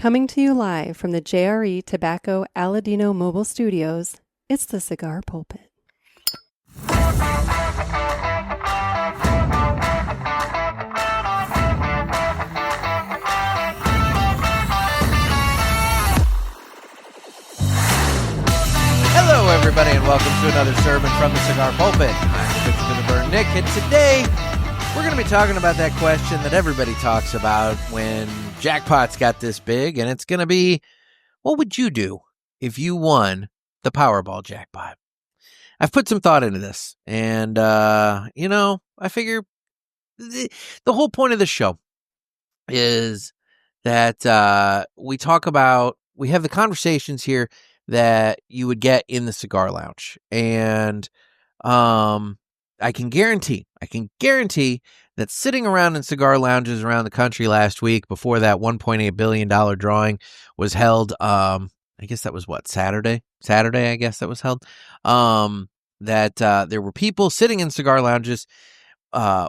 Coming to you live from the JRE Tobacco Aladino Mobile Studios, it's the Cigar Pulpit. Hello, everybody, and welcome to another sermon from the Cigar Pulpit. I'm Victor the Burn Nick, and today we're going to be talking about that question that everybody talks about when jackpots got this big, and it's going to be, what would you do if you won the Powerball jackpot? I've put some thought into this, and, I figure the whole point of the show is that we have the conversations here that you would get in the cigar lounge. And I can guarantee that sitting around in cigar lounges around the country last week before that $1.8 billion drawing was held, I guess that was Saturday, I guess that was held, that there were people sitting in cigar lounges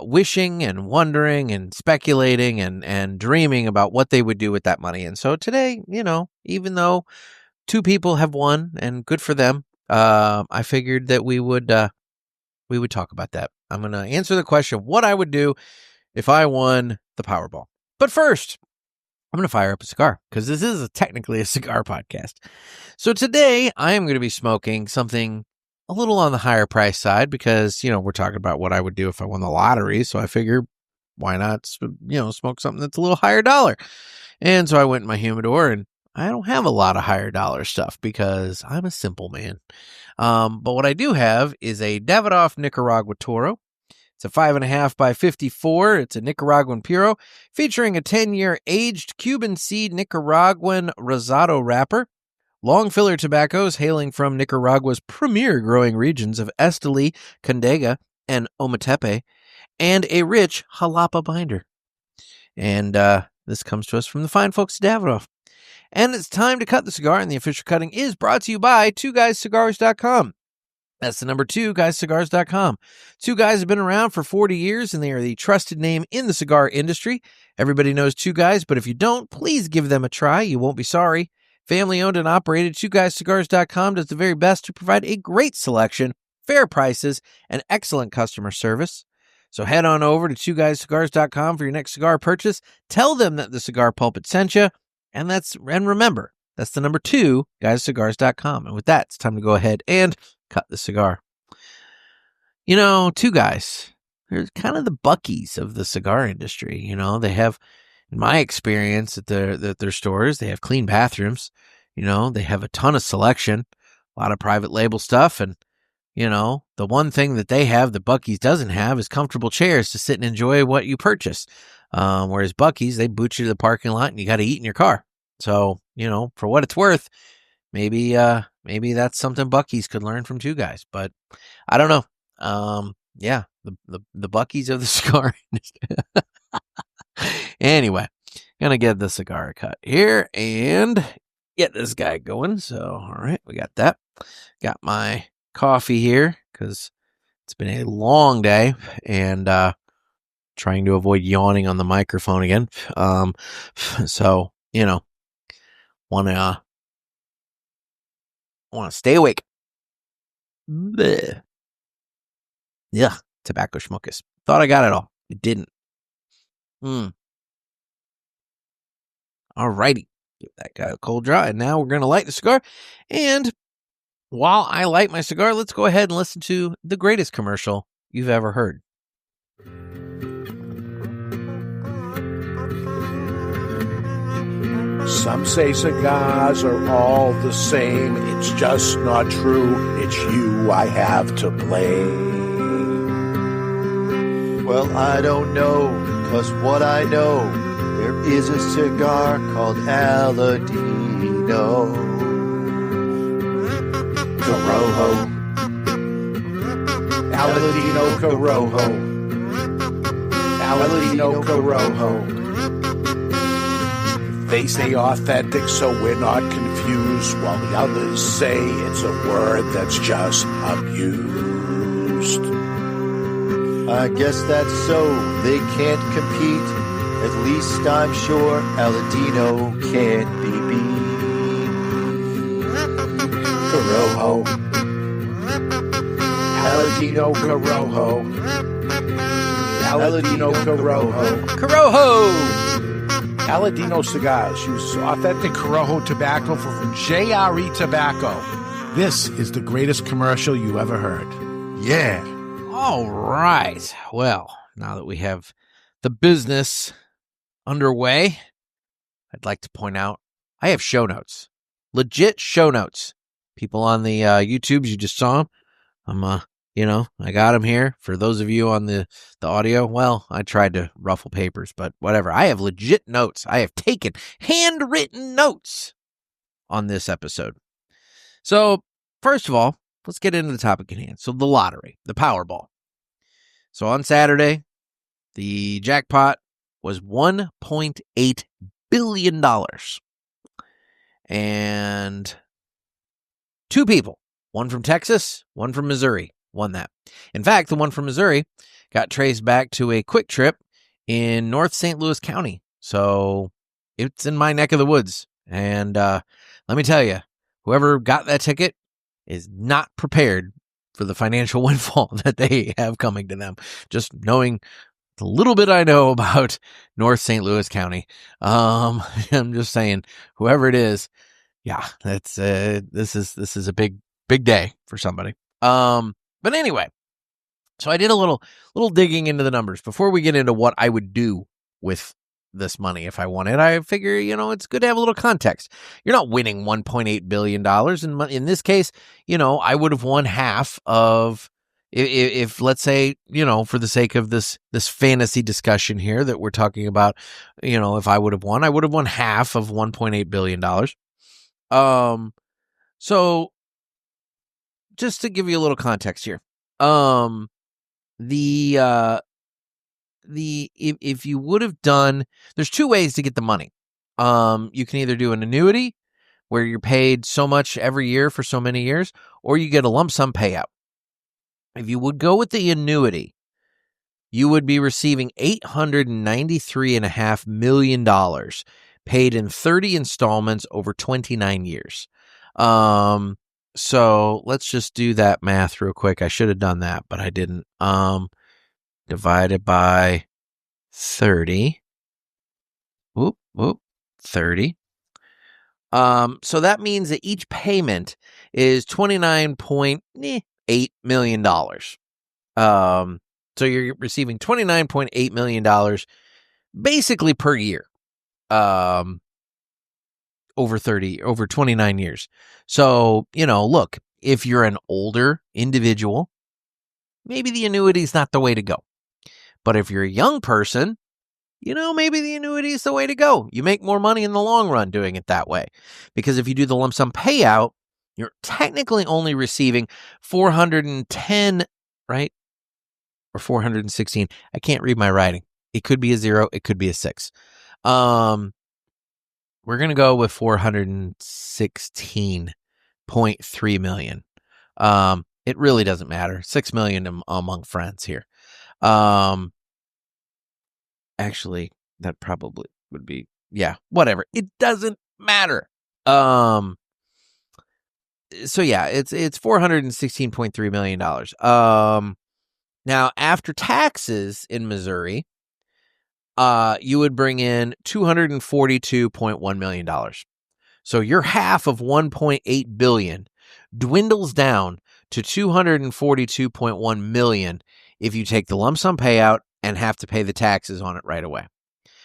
wishing and wondering and speculating and dreaming about what they would do with that money. And so today, even though two people have won, and good for them. I figured that we would talk about that. I'm going to answer the question, what I would do if I won the Powerball. But first, I'm going to fire up a cigar, because this is technically a cigar podcast. So today, I am going to be smoking something a little on the higher price side, because, we're talking about what I would do if I won the lottery. So I figure, why not, smoke something that's a little higher dollar? And so I went in my humidor, and I don't have a lot of higher dollar stuff because I'm a simple man. But what I do have is a Davidoff Nicaragua Toro. It's a 5.5 by 54. It's a Nicaraguan Puro featuring a 10-year aged Cuban seed Nicaraguan Rosado wrapper, long filler tobaccos hailing from Nicaragua's premier growing regions of Esteli, Condega, and Ometepe, and a rich jalapa binder. And this comes to us from the fine folks at Davidoff. And it's time to cut the cigar, and the official cutting is brought to you by 2guyscigars.com. That's the number 2guyscigars.com. Two Guys have been around for 40 years, and they are the trusted name in the cigar industry. Everybody knows Two Guys, but if you don't, please give them a try. You won't be sorry. Family owned and operated, 2guyscigars.com does the very best to provide a great selection, fair prices, and excellent customer service. So head on over to 2guyscigars.com for your next cigar purchase. Tell them that the Cigar Pulpit sent you. And remember, that's the number 2guyscigars.com. And with that, it's time to go ahead and cut the cigar. Two Guys, they're kind of the Buc-ee's of the cigar industry. They have, in my experience at their stores, they have clean bathrooms. They have a ton of selection, a lot of private label stuff. And, the one thing that they have that Buc-ee's doesn't have is comfortable chairs to sit and enjoy what you purchase. Whereas Buc-ee's, they boot you to the parking lot and you got to eat in your car. So, for what it's worth, maybe that's something Buc-ee's could learn from Two Guys, but I don't know. The Buc-ee's of the cigar industry. Anyway, gonna get the cigar cut here and get this guy going. So, all right, we got that. Got my coffee here because it's been a long day and, trying to avoid yawning on the microphone again. So, want to stay awake. Bleh. Yeah, tobacco schmuckus. Thought I got it all. It didn't. All righty. Give that guy a cold draw. And now we're going to light the cigar. And while I light my cigar, let's go ahead and listen to the greatest commercial you've ever heard. Some say cigars are all the same. It's just not true. It's you I have to blame. Well, I don't know, 'cause what I know, there is a cigar called Aladino Corojo. Aladino Corojo. Aladino Corojo. They say authentic, so we're not confused, while the others say it's a word that's just abused. I guess that's so. They can't compete. At least I'm sure Aladino can't be beat. Corojo. Aladino Corojo. Aladino Corojo. Corojo! Aladino Cigars use authentic Corojo tobacco from JRE Tobacco. This is the greatest commercial you ever heard. Yeah. All right. Well, now that we have the business underway, I'd like to point out I have show notes. Legit show notes. People on the YouTubes, you just saw them. I got them here. For those of you on the audio, well, I tried to ruffle papers, but whatever. I have legit notes. I have taken handwritten notes on this episode. So, first of all, let's get into the topic at hand. So, the lottery, the Powerball. So, on Saturday, the jackpot was $1.8 billion. And two people, one from Texas, one from Missouri, won that. In fact, the one from Missouri got traced back to a quick trip in North St. Louis County. So it's in my neck of the woods. And let me tell you, whoever got that ticket is not prepared for the financial windfall that they have coming to them. Just knowing the little bit I know about North St. Louis County. I'm just saying, whoever it is, yeah, that's this is a big day for somebody. But anyway, so I did a little digging into the numbers before we get into what I would do with this money if I won it. I figure, it's good to have a little context. You're not winning $1.8 billion. In this case, I would have won half of, if let's say, for the sake of this fantasy discussion here that we're talking about, if I would have won half of $1.8 billion. So just to give you a little context here, if you would have done, there's two ways to get the money. You can either do an annuity where you're paid so much every year for so many years, or you get a lump sum payout. If you would go with the annuity, you would be receiving $893.5 million paid in 30 installments over 29 years. So let's just do that math real quick. I should have done that, but I didn't. Divided by 30. 30. So that means that each payment is $29.8 million. So you're receiving $29.8 million basically per year. Over 29 years. So, look, if you're an older individual, maybe the annuity is not the way to go. But if you're a young person, maybe the annuity is the way to go. You make more money in the long run doing it that way. Because if you do the lump sum payout, you're technically only receiving 410, right? Or 416. I can't read my writing. It could be a 0. It could be a 6. We're going to go with 416.3 million. It really doesn't matter. 6 million among friends here. Actually, that probably would be, whatever. It doesn't matter. So yeah, it's $416.3 million. Now, after taxes in Missouri, you would bring in $242.1 million. So your half of $1.8 billion dwindles down to $242.1 million if you take the lump sum payout and have to pay the taxes on it right away.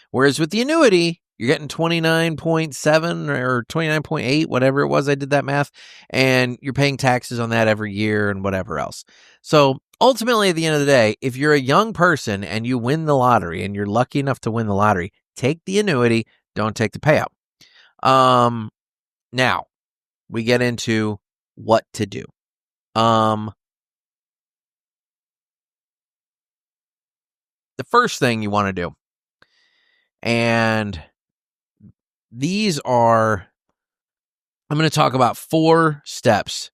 Whereas with the annuity, you're getting 29.7 or 29.8, whatever it was. I did that math. And you're paying taxes on that every year and whatever else. So ultimately, at the end of the day, if you're a young person and you win the lottery and you're lucky enough to win the lottery, take the annuity, don't take the payout. Now, we get into what to do. The first thing you want to do, and these are, I'm going to talk about 4 steps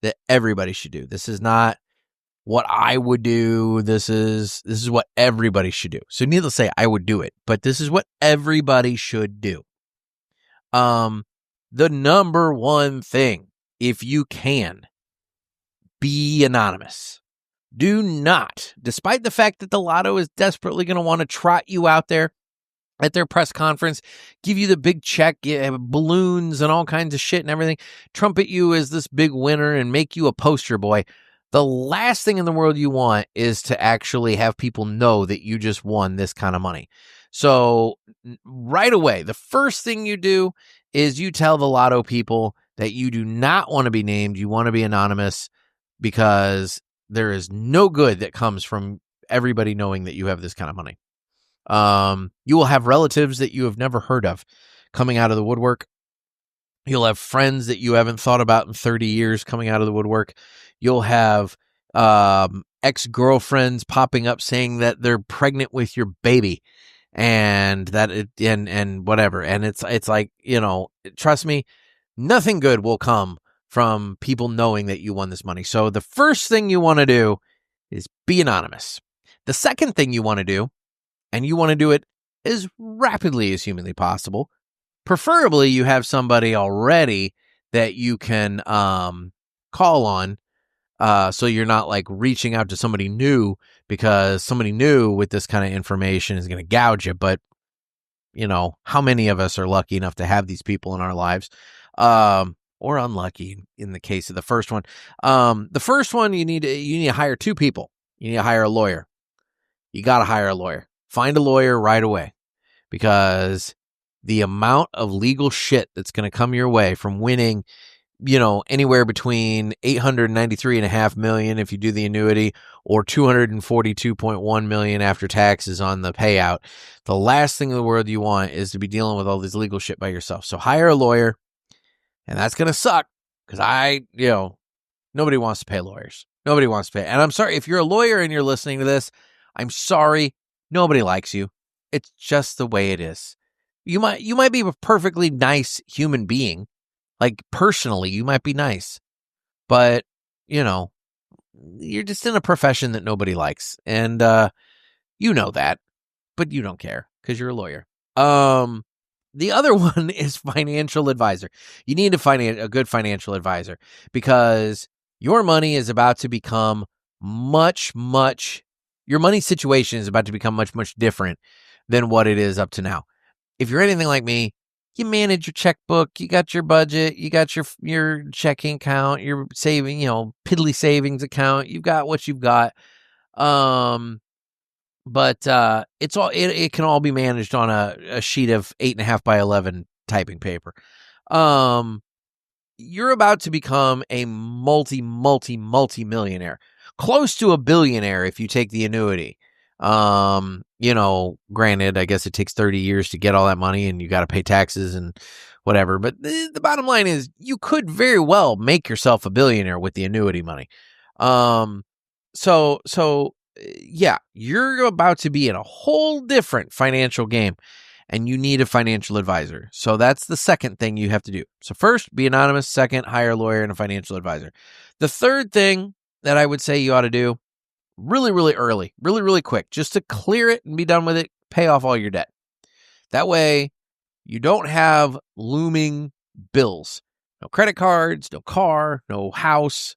that everybody should do. This is not what I would do. This is what everybody should do. So needless to say, I would do it, but this is what everybody should do. The number one thing, if you can, be anonymous. Do not, despite the fact that the lotto is desperately going to want to trot you out there at their press conference, give you the big check, balloons and all kinds of shit and everything, trumpet you as this big winner and make you a poster boy. The last thing in the world you want is to actually have people know that you just won this kind of money. So right away, the first thing you do is you tell the lotto people that you do not want to be named. You want to be anonymous, because there is no good that comes from everybody knowing that you have this kind of money. You will have relatives that you have never heard of coming out of the woodwork. You'll have friends that you haven't thought about in 30 years coming out of the woodwork. You'll have ex-girlfriends popping up saying that they're pregnant with your baby, and that and whatever. And it's like, trust me, nothing good will come from people knowing that you won this money. So the first thing you want to do is be anonymous. The second thing you want to do, and you want to do it as rapidly as humanly possible, preferably you have somebody already that you can call on, so you're not like reaching out to somebody new, because somebody new with this kind of information is going to gouge you. But how many of us are lucky enough to have these people in our lives? Or unlucky in the case of the first one. The first one, you need to hire two people. You need to hire a lawyer. You got to hire a lawyer. Find a lawyer right away, because the amount of legal shit that's going to come your way from winning, anywhere between $893.5 million if you do the annuity, or $242.1 million after taxes on the payout. The last thing in the world you want is to be dealing with all this legal shit by yourself. So hire a lawyer. And that's going to suck, because nobody wants to pay lawyers. Nobody wants to pay. And I'm sorry, if you're a lawyer and you're listening to this, I'm sorry. Nobody likes you. It's just the way it is. You might be a perfectly nice human being. Like, personally, you might be nice. But, you're just in a profession that nobody likes. And you know that. But you don't care, because you're a lawyer. The other one is financial advisor. You need to find a good financial advisor, because your money is about to become your money situation is about to become much different than what it is up to now. If you're anything like me, you manage your checkbook, you got your budget, you got your checking account, your saving, piddly savings account. You've got what you've got. But it can all be managed on a sheet of 8.5 by 11 typing paper. You're about to become a multi-millionaire, close to a billionaire if you take the annuity. Granted, I guess it takes 30 years to get all that money, and you got to pay taxes and whatever. But the bottom line is, you could very well make yourself a billionaire with the annuity money. So yeah, you're about to be in a whole different financial game, and you need a financial advisor. So that's the second thing you have to do. So first, be anonymous. Second, hire a lawyer and a financial advisor. The third thing that I would say you ought to do really, really early, really, really quick, just to clear it and be done with it, pay off all your debt. That way you don't have looming bills. No credit cards, no car, no house.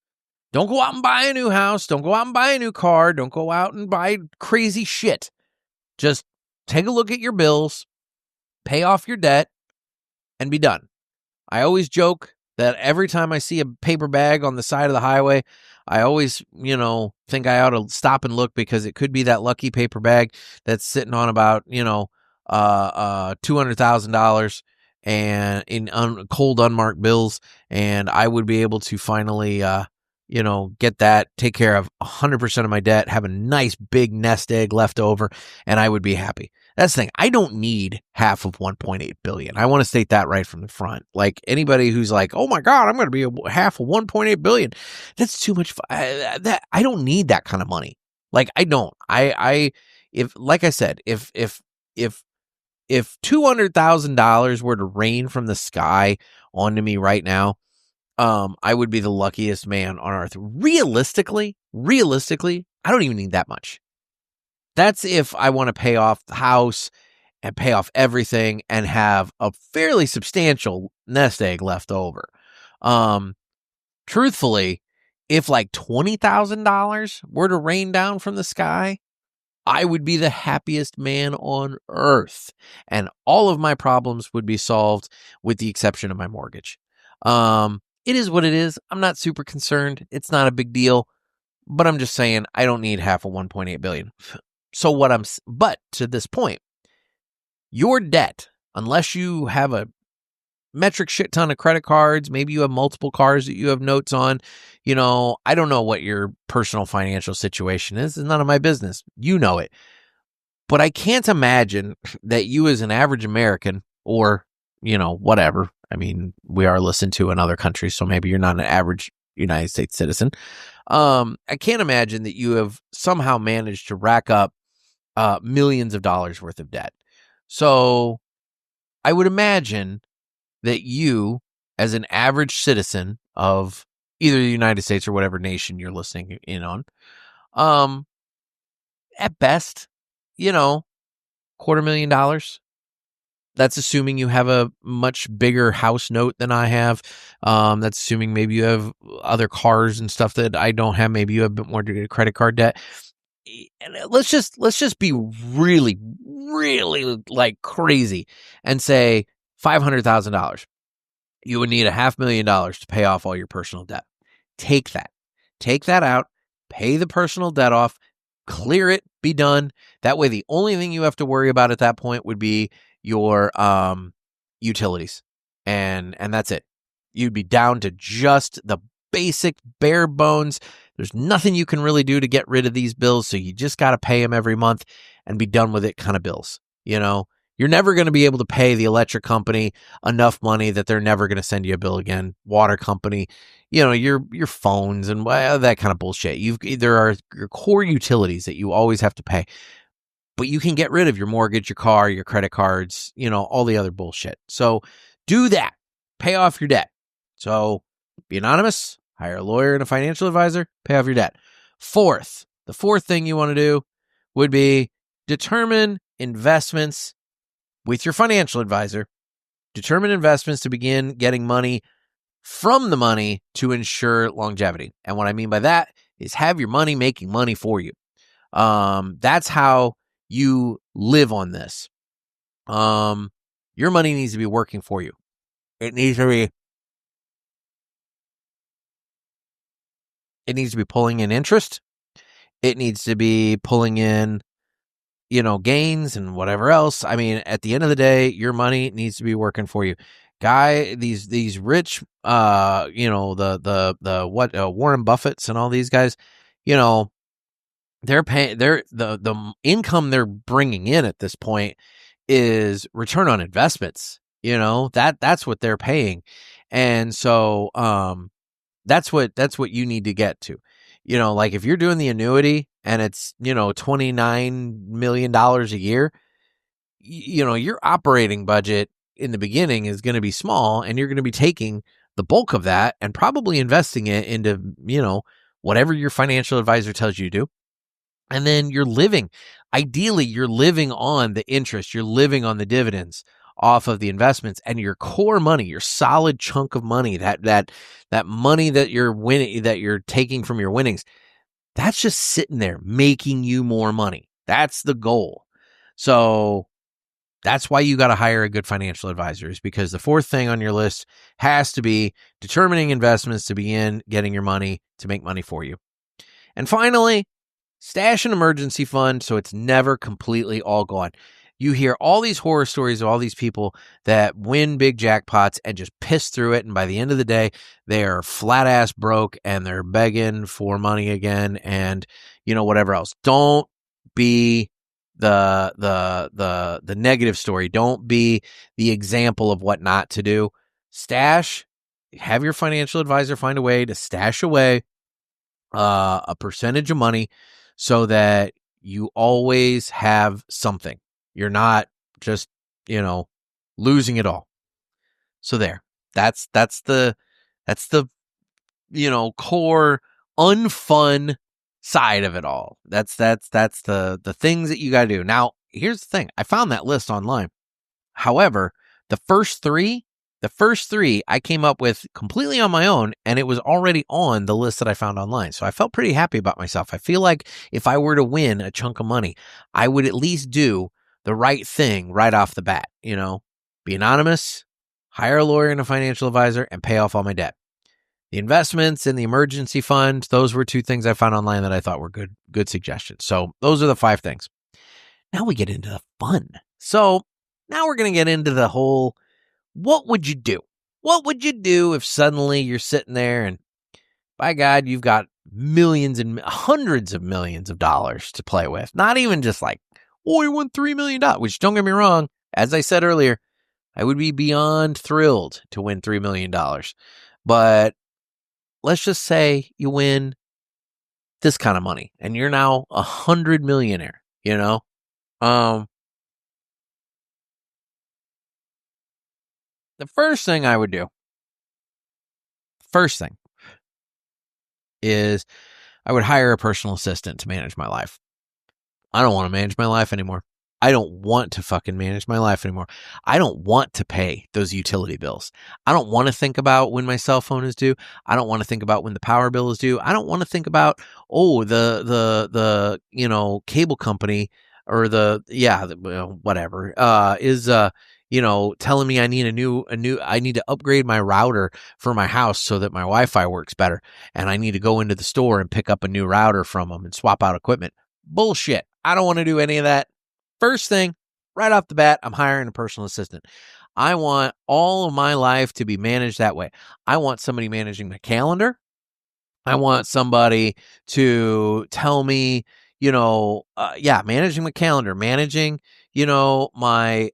Don't go out and buy a new house. Don't go out and buy a new car. Don't go out and buy crazy shit. Just take a look at your bills, pay off your debt, and be done. I always joke that every time I see a paper bag on the side of the highway, I always, think I ought to stop and look, because it could be that lucky paper bag that's sitting on about, $200,000 and in cold unmarked bills, and I would be able to finally, get that, take care of 100% of my debt, have a nice big nest egg left over, and I would be happy. That's the thing. I don't need half of 1.8 billion. I want to state that right from the front. Like, anybody who's like, oh my God, I'm going to be half of 1.8 billion. That's too much. I don't need that kind of money. Like, I don't. If $200,000 were to rain from the sky onto me right now, I would be the luckiest man on earth. Realistically, I don't even need that much. That's if I want to pay off the house and pay off everything and have a fairly substantial nest egg left over. Truthfully, if like $20,000 were to rain down from the sky, I would be the happiest man on earth, and all of my problems would be solved with the exception of my mortgage. It is what it is. I'm not super concerned. It's not a big deal, but I'm just saying I don't need half of 1.8 billion. So but to this point, your debt, unless you have a metric shit ton of credit cards, maybe you have multiple cars that you have notes on, I don't know what your personal financial situation is. It's none of my business. You know it. But I can't imagine that you as an average American or, whatever. I mean, we are listened to in other countries, so maybe you're not an average United States citizen. I can't imagine that you have somehow managed to rack up millions of dollars worth of debt. So I would imagine that you, as an average citizen of either the United States or whatever nation you're listening in on, at best, $250,000. That's assuming you have a much bigger house note than I have. That's assuming maybe you have other cars and stuff that I don't have. Maybe you have a bit more credit card debt. And let's just be really, really like crazy and say $500,000. You would need $500,000 to pay off all your personal debt. Take that out, pay the personal debt off, clear it, be done. That way, the only thing you have to worry about at that point would be your utilities, and that's it. You'd be down to just the basic bare bones. There's nothing you can really do to get rid of these bills, so you just got to pay them every month and be done with it kind of bills. You're never going to be able to pay the electric company enough money that they're never going to send you a bill again. Water company, your phones and that kind of bullshit. There are your core utilities that you always have to pay, but you can get rid of your mortgage, your car, your credit cards, all the other bullshit. So do that. Pay off your debt. So be anonymous, hire a lawyer and a financial advisor, pay off your debt. The fourth thing you want to do would be determine investments with your financial advisor. Determine investments to begin getting money from the money to ensure longevity. And what I mean by that is have your money making money for you. That's how you live on this. Your money needs to be working for you. It needs to be pulling in interest. It needs to be pulling in gains and whatever else. I mean, at the end of the day, your money needs to be working for you. These rich, Warren Buffetts and all these guys, they're paying, the income they're bringing in at this point is return on investments. That's what they're paying. And so, that's what you need to get to. Like if you're doing the annuity and it's, $29 million a year, your operating budget in the beginning is going to be small, and you're going to be taking the bulk of that and probably investing it into, whatever your financial advisor tells you to do. And then ideally you're living on the interest, you're living on the dividends off of the investments, and your core money, your solid chunk of money, that money that you're winning, that you're taking from your winnings, that's just sitting there making you more money. That's the goal. So that's why you got to hire a good financial advisor, is because the fourth thing on your list has to be determining investments to begin getting your money to make money for you. And finally, stash an emergency fund so it's never completely all gone. You hear all these horror stories of all these people that win big jackpots and just piss through it. And by the end of the day, they are flat ass broke and they're begging for money again and, whatever else. Don't be the negative story. Don't be the example of what not to do. Have your financial advisor find a way to stash away a percentage of money so that you always have something. You're not just, losing it all. So there. That's the That's the, core unfun side of it all. That's the things that you got to do. Now, here's the thing. I found that list online. However, the first three I came up with completely on my own, and it was already on the list that I found online. So I felt pretty happy about myself. I feel like if I were to win a chunk of money, I would at least do the right thing right off the bat. Be anonymous, hire a lawyer and a financial advisor, and pay off all my debt. The investments and the emergency fund, those were 2 things I found online that I thought were good suggestions. So those are the 5 things. Now we get into the fun. So now we're going to get into the whole, what would you do? What would you do if suddenly you're sitting there and, by God, you've got millions and hundreds of millions of dollars to play with? Not even just like, you won $3 million, which, don't get me wrong, as I said earlier, I would be beyond thrilled to win $3 million. But let's just say you win this kind of money and you're now 100 millionaire, the first thing I would do, is I would hire a personal assistant to manage my life. I don't want to manage my life anymore. I don't want to fucking manage my life anymore. I don't want to pay those utility bills. I don't want to think about when my cell phone is due. I don't want to think about when the power bill is due. I don't want to think about, the cable company or whatever, is telling me I need to upgrade my router for my house so that my Wi-Fi works better. And I need to go into the store and pick up a new router from them and swap out equipment. Bullshit. I don't want to do any of that. First thing, right off the bat, I'm hiring a personal assistant. I want all of my life to be managed that way. I want somebody managing my calendar. I want somebody to tell me, managing my calendar, managing, my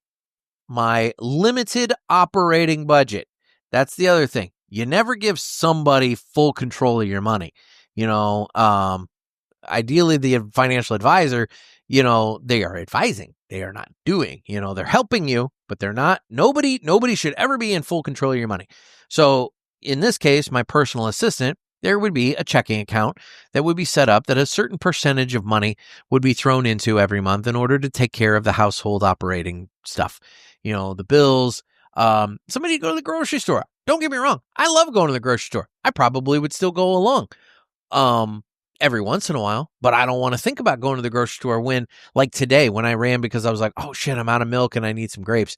limited operating budget. That's the other thing. You never give somebody full control of your money. Ideally the financial advisor, they are advising. They are not doing, they're helping you, but they're not. Nobody should ever be in full control of your money. So in this case, my personal assistant, there would be a checking account that would be set up that a certain percentage of money would be thrown into every month in order to take care of the household operating stuff. The bills, somebody go to the grocery store. Don't get me wrong. I love going to the grocery store. I probably would still go along. Every once in a while, but I don't want to think about going to the grocery store when, like today, when I ran because I was like, oh shit, I'm out of milk and I need some grapes.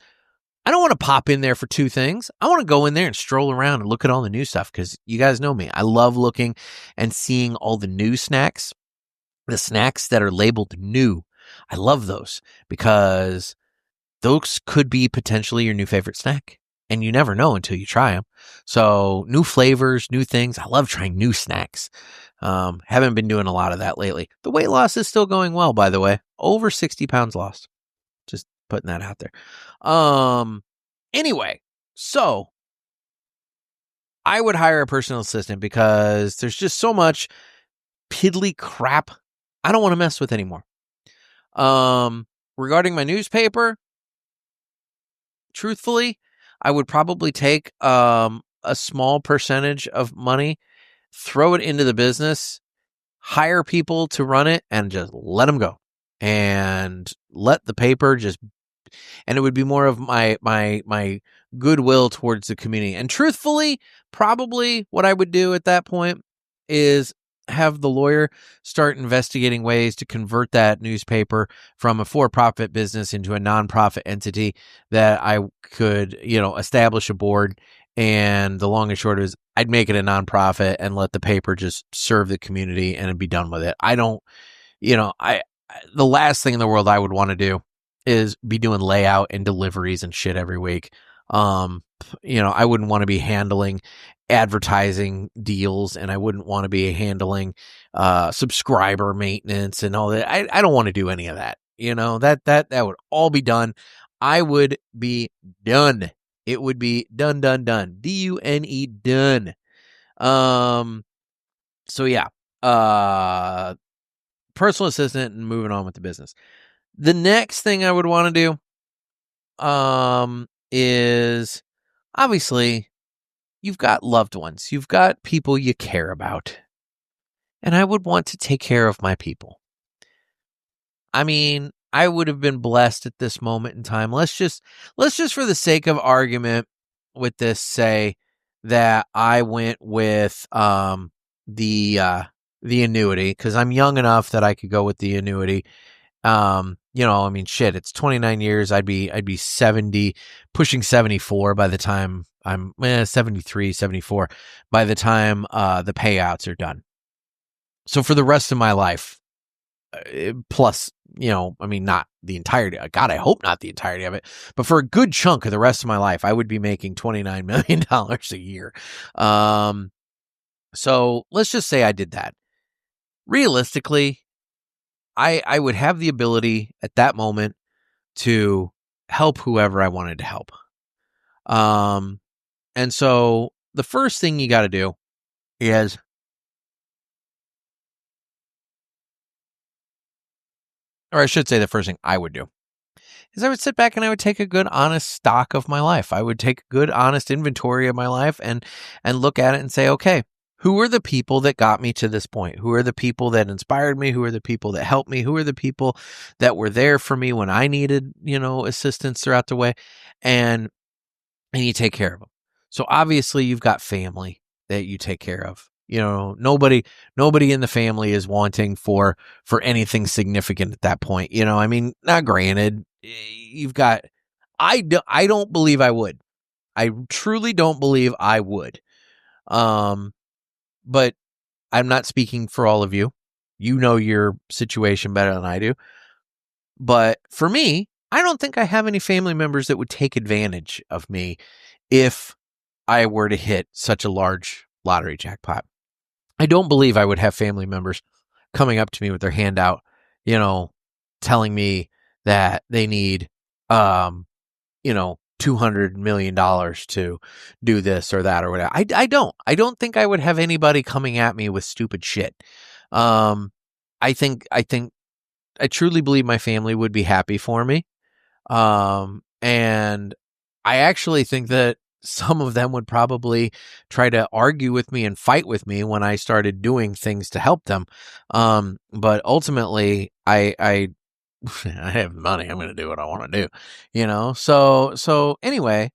I don't want to pop in there for 2 things. I want to go in there and stroll around and look at all the new stuff because you guys know me. I love looking and seeing all the new snacks, the snacks that are labeled new. I love those because those could be potentially your new favorite snack. And you never know until you try them. So new flavors, new things. I love trying new snacks. Haven't been doing a lot of that lately. The weight loss is still going well, by the way. Over 60 pounds lost. Just putting that out there. Anyway, so I would hire a personal assistant because there's just so much piddly crap I don't want to mess with anymore. Regarding my newspaper, truthfully, I would probably take a small percentage of money, throw it into the business, hire people to run it, and just let them go. And let the paper and it would be more of my goodwill towards the community. And truthfully, probably what I would do at that point is have the lawyer start investigating ways to convert that newspaper from a for-profit business into a non-profit entity that I could, establish a board. And the long and short is I'd make it a non-profit and let the paper just serve the community and be done with it. I don't, the last thing in the world I would want to do is be doing layout and deliveries and shit every week. I wouldn't want to be handling advertising deals, and I wouldn't want to be handling subscriber maintenance and all that. I don't want to do any of that. That would all be done. I would be done. It would be done. D-U-N-E, done. So yeah. Personal assistant and moving on with the business. The next thing I would want to do is obviously you've got loved ones, you've got people you care about, and I would want to take care of my people. I mean, I would have been blessed at this moment in time. Let's just for the sake of argument with this say that I went with the annuity, because I'm young enough that I could go with the annuity. I mean, shit, it's 29 years. I'd be 70, pushing 74 by the time I'm 73, 74 by the time the payouts are done. So for the rest of my life, plus, I mean, not the entirety. God, I hope not the entirety of it, but for a good chunk of the rest of my life, I would be making $29 million a year. So let's just say I did that. Realistically, I would have the ability at that moment to help whoever I wanted to help. And so the first thing you got to do is, or I should say the first thing I would do, is I would sit back and I would take a good, honest stock of my life. I would take a good, honest inventory of my life and look at it and say, okay, who are the people that got me to this point? Who are the people that inspired me? Who are the people that helped me? Who are the people that were there for me when I needed, assistance throughout the way? And you take care of them. So obviously you've got family that you take care of. Nobody in the family is wanting for anything significant at that point. I mean, not granted, you've got, I don't believe I would. I truly don't believe I would. But I'm not speaking for all of you. You know your situation better than I do. But for me, I don't think I have any family members that would take advantage of me if I were to hit such a large lottery jackpot. I don't believe I would have family members coming up to me with their hand out, telling me that they need, $200 million to do this or that or whatever. I don't think I would have anybody coming at me with stupid shit. I truly believe my family would be happy for me. And I actually think that some of them would probably try to argue with me and fight with me when I started doing things to help them. But ultimately I have money. I'm going to do what I want to do, So anyway,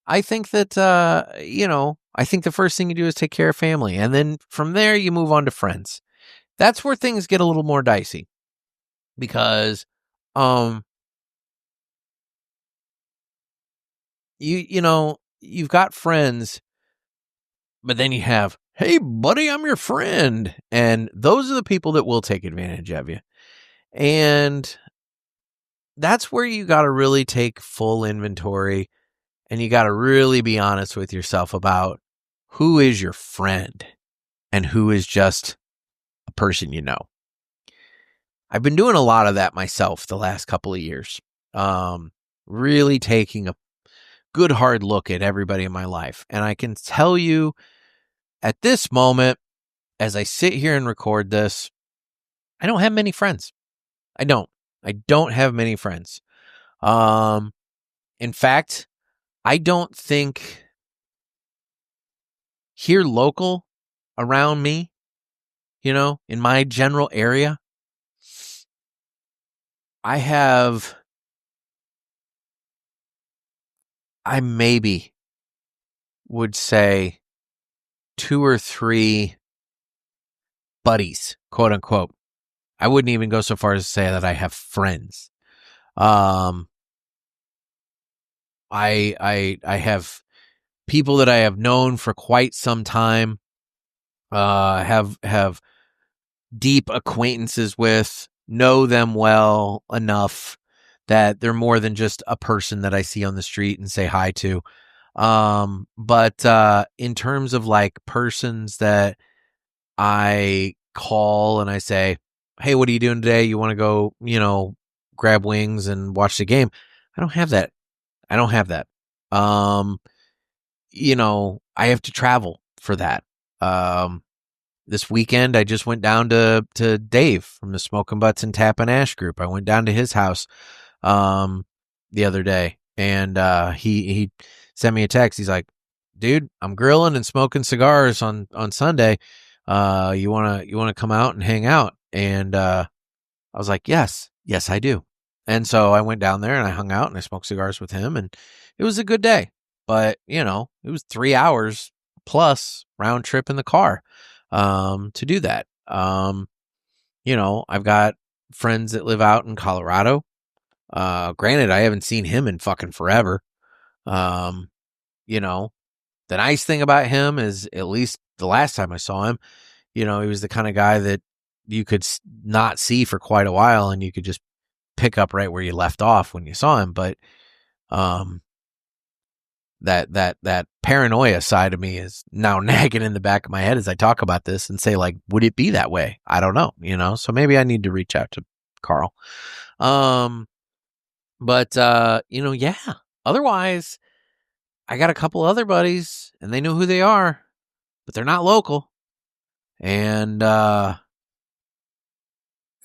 I think that, I think the first thing you do is take care of family. And then from there, you move on to friends. That's where things get a little more dicey because, you've got friends, but then you have, hey buddy, I'm your friend. And those are the people that will take advantage of you. And that's where you got to really take full inventory and you got to really be honest with yourself about who is your friend and who is just a person you know. I've been doing a lot of that myself the last couple of years. Really taking a good hard look at everybody in my life. And I can tell you at this moment, as I sit here and record this, I don't have many friends. I don't have many friends. In fact, I don't think here local around me, in my general area, I maybe would say 2 or 3 buddies, quote unquote. I wouldn't even go so far as to say that I have friends. I have people that I have known for quite some time, have deep acquaintances with, know them well enough that they're more than just a person that I see on the street and say hi to. But in terms of like persons that I call and I say, hey, what are you doing today? You want to go, grab wings and watch the game? I don't have that. I have to travel for that. This weekend, I just went down to Dave from the Smoking Butts and Tappin' Ash group. I went down to his house the other day, and he sent me a text. He's like, dude, I'm grilling and smoking cigars on Sunday. You wanna come out and hang out? And I was like, yes, I do. And so I went down there and I hung out and I smoked cigars with him, and it was a good day. But it was 3 hours plus round trip in the car to do that. I've got friends that live out in Colorado. Granted, I haven't seen him in fucking forever. The nice thing about him is, at least the last time I saw him, he was the kind of guy that you could not see for quite a while, and you could just pick up right where you left off when you saw him. But that paranoia side of me is now nagging in the back of my head as I talk about this and say, like, would it be that way? I don't know, so maybe I need to reach out to Carl. Yeah, otherwise I got a couple other buddies and they know who they are, but they're not local. And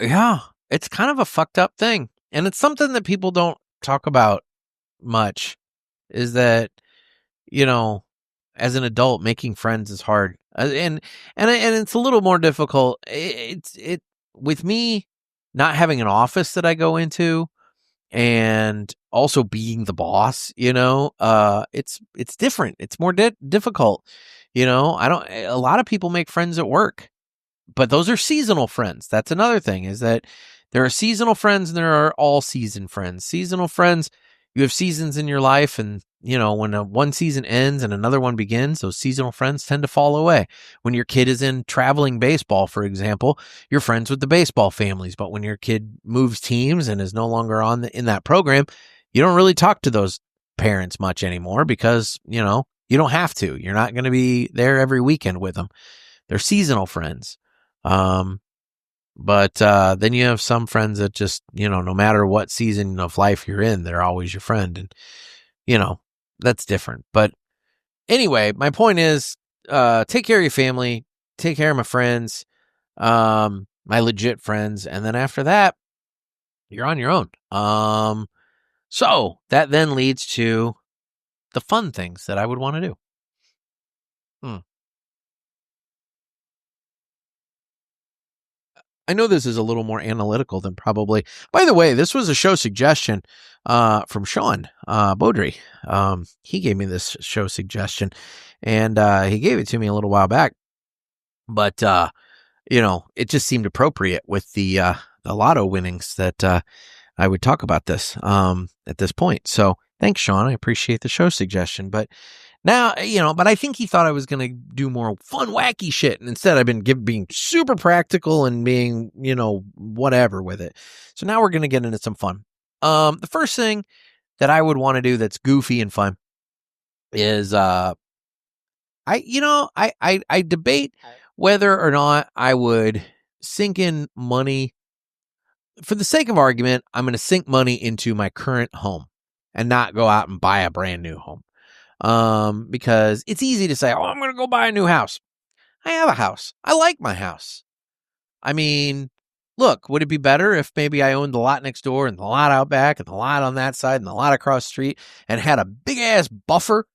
yeah, it's kind of a fucked up thing. And it's something that people don't talk about much, is that, as an adult, making friends is hard. And it's a little more difficult. It with me not having an office that I go into, and also being the boss, it's different. It's more difficult. A lot of people make friends at work, but those are seasonal friends. That's another thing, is that there are seasonal friends and there are all season friends. Seasonal friends, you have seasons in your life, and when one season ends and another one begins, those seasonal friends tend to fall away. When your kid is in traveling baseball, for example, you're friends with the baseball families. But when your kid moves teams and is no longer in that program, you don't really talk to those parents much anymore, because, you don't have to. You're not going to be there every weekend with them. They're seasonal friends. But then you have some friends that just, no matter what season of life you're in, they're always your friend. And, that's different. But anyway, my point is, take care of your family, take care of my friends, my legit friends. And then after that, you're on your own. So that then leads to the fun things that I would want to do. I know this is a little more analytical than probably. By the way, this was a show suggestion from Sean Beaudry. He gave me this show suggestion, and he gave it to me a little while back. But it just seemed appropriate with the lotto winnings that I would talk about this at this point. So thanks, Sean. I appreciate the show suggestion. But now, but I think he thought I was going to do more fun, wacky shit. And instead, I've been being super practical and being, whatever with it. So now we're going to get into some fun. The first thing that I would want to do that's goofy and fun is, I debate whether or not I would sink in money. For the sake of argument, I'm going to sink money into my current home and not go out and buy a brand new home. Because it's easy to say, I'm going to go buy a new house. I have a house. I like my house. I mean, look, would it be better if maybe I owned the lot next door and the lot out back and the lot on that side and the lot across the street and had a big ass buffer?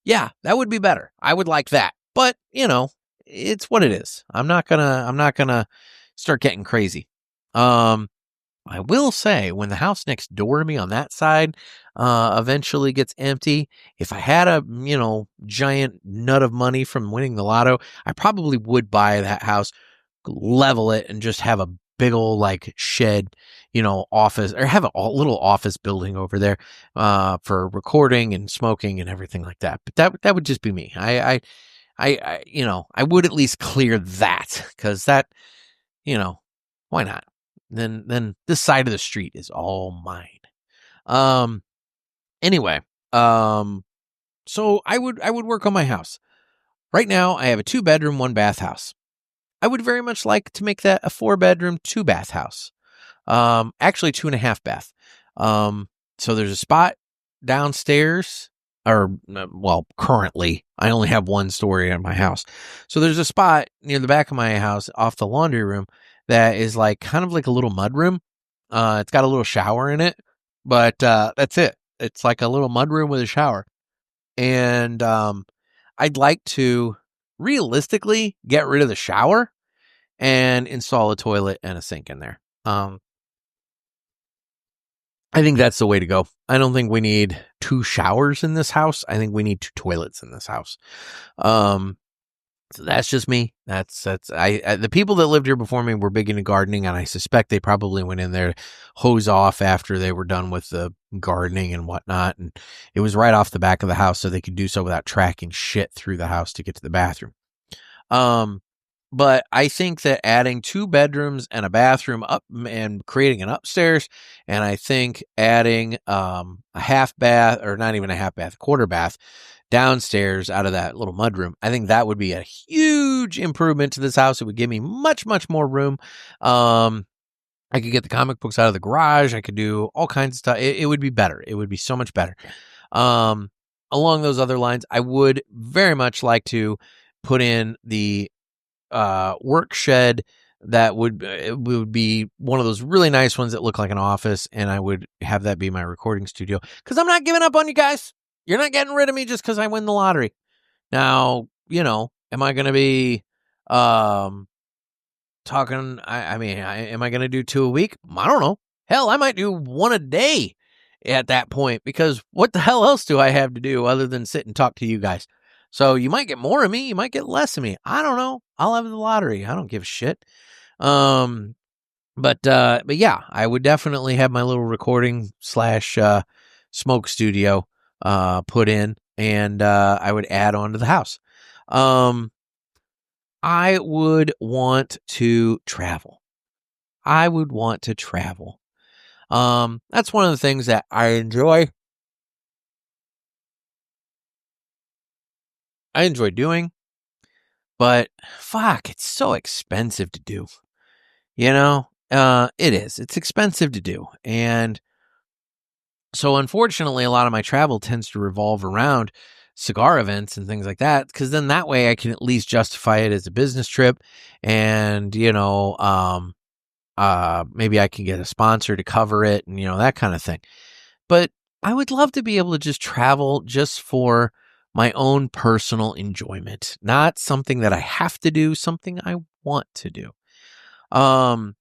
Yeah, that would be better. I would like that. But, it's what it is. I'm not gonna start getting crazy. I will say, when the house next door to me on that side eventually gets empty, if I had a, giant nut of money from winning the lotto, I probably would buy that house, level it, and just have a big old shed, office, or have a little office building over there for recording and smoking and everything like that. But that would just be me. I would at least clear that, because that, why not? Then this side of the street is all mine. Anyway, so I would work on my house. Right now, I have a 2-bedroom, 1-bath house. I would very much like to make that a 4-bedroom, 2-bath house. Actually 2.5 bath. So there's a spot downstairs, or currently I only have 1 story in my house. So there's a spot near the back of my house off the laundry room that is kind of like a little mud room. It's got a little shower in it, but that's it. It's like a little mud room with a shower. And I'd like to realistically get rid of the shower and install a toilet and a sink in there. I think that's the way to go. I don't think we need 2 showers in this house. I think we need 2 toilets in this house. So that's just me. That's the people that lived here before me were big into gardening, and I suspect they probably went in there hose off after they were done with the gardening and whatnot. And it was right off the back of the house, so they could do so without tracking shit through the house to get to the bathroom. But I think that adding 2 bedrooms and a bathroom up and creating an upstairs, and I think adding a half bath, or not even a half bath, quarter bath downstairs out of that little mudroom, I think that would be a huge improvement to this house. It would give me much, much more room. I could get the comic books out of the garage. I could do all kinds of stuff. It would be better. It would be so much better. Along those other lines, I would very much like to put in the work shed that would be one of those really nice ones that look like an office, and I would have that be my recording studio, because I'm not giving up on you guys. You're not getting rid of me just because I win the lottery. Now, am I going to be talking? Am I going to do 2 a week? I don't know. Hell, I might do 1 a day at that point, because what the hell else do I have to do other than sit and talk to you guys? So you might get more of me, you might get less of me. I don't know. I'll have the lottery. I don't give a shit. But yeah, I would definitely have my little recording / smoke studio put in, and I would add on to the house. I would want to travel. That's one of the things that I enjoy. I enjoy doing, but fuck, it's so expensive to do. It is. It's expensive to do. And so unfortunately, a lot of my travel tends to revolve around cigar events and things like that, because then that way I can at least justify it as a business trip, and, maybe I can get a sponsor to cover it, and, that kind of thing. But I would love to be able to just travel just for my own personal enjoyment, not something that I have to do, something I want to do. And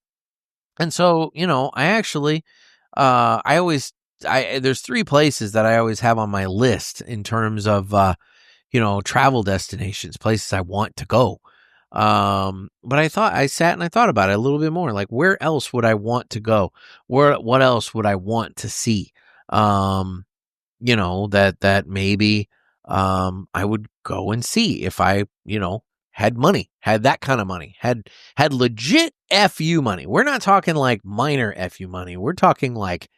so, I actually, there's 3 places that I always have on my list in terms of, travel destinations, places I want to go. But I sat and I thought about it a little bit more, like, where else would I want to go? What else would I want to see? That maybe, I would go and see if I, had money, had that kind of money, had legit FU money. We're not talking like minor FU money. We're talking like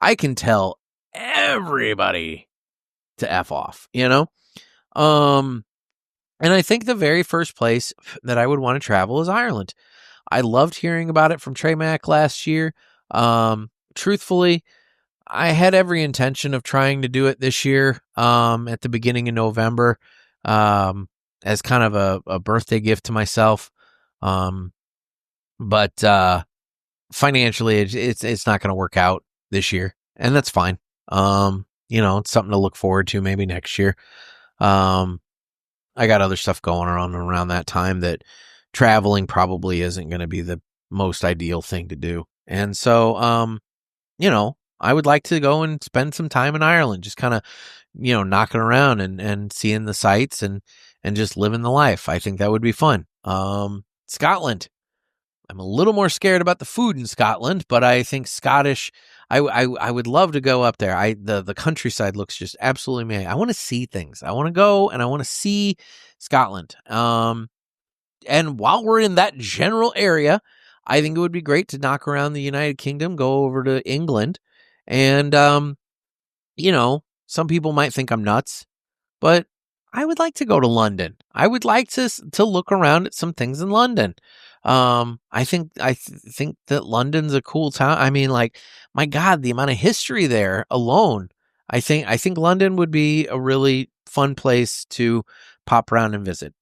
I can tell everybody to F off, And I think the very first place that I would want to travel is Ireland. I loved hearing about it from Trey Mack last year. Truthfully, I had every intention of trying to do it this year, at the beginning of November, as kind of a birthday gift to myself. But financially, it's not going to work out this year, and that's fine. It's something to look forward to maybe next year. I got other stuff going on around that time that traveling probably isn't going to be the most ideal thing to do. And so, I would like to go and spend some time in Ireland, just kind of, knocking around and seeing the sights and just living the life. I think that would be fun. Scotland. I'm a little more scared about the food in Scotland, but I think Scottish, I would love to go up there. The countryside looks just absolutely amazing. I want to see things. I want to go and I want to see Scotland. And while we're in that general area, I think it would be great to knock around the United Kingdom, go over to England. And, some people might think I'm nuts, but I would like to go to London. I would like to look around at some things in London. I think that London's a cool town. I mean, like, my God, the amount of history there alone. I think London would be a really fun place to pop around and visit.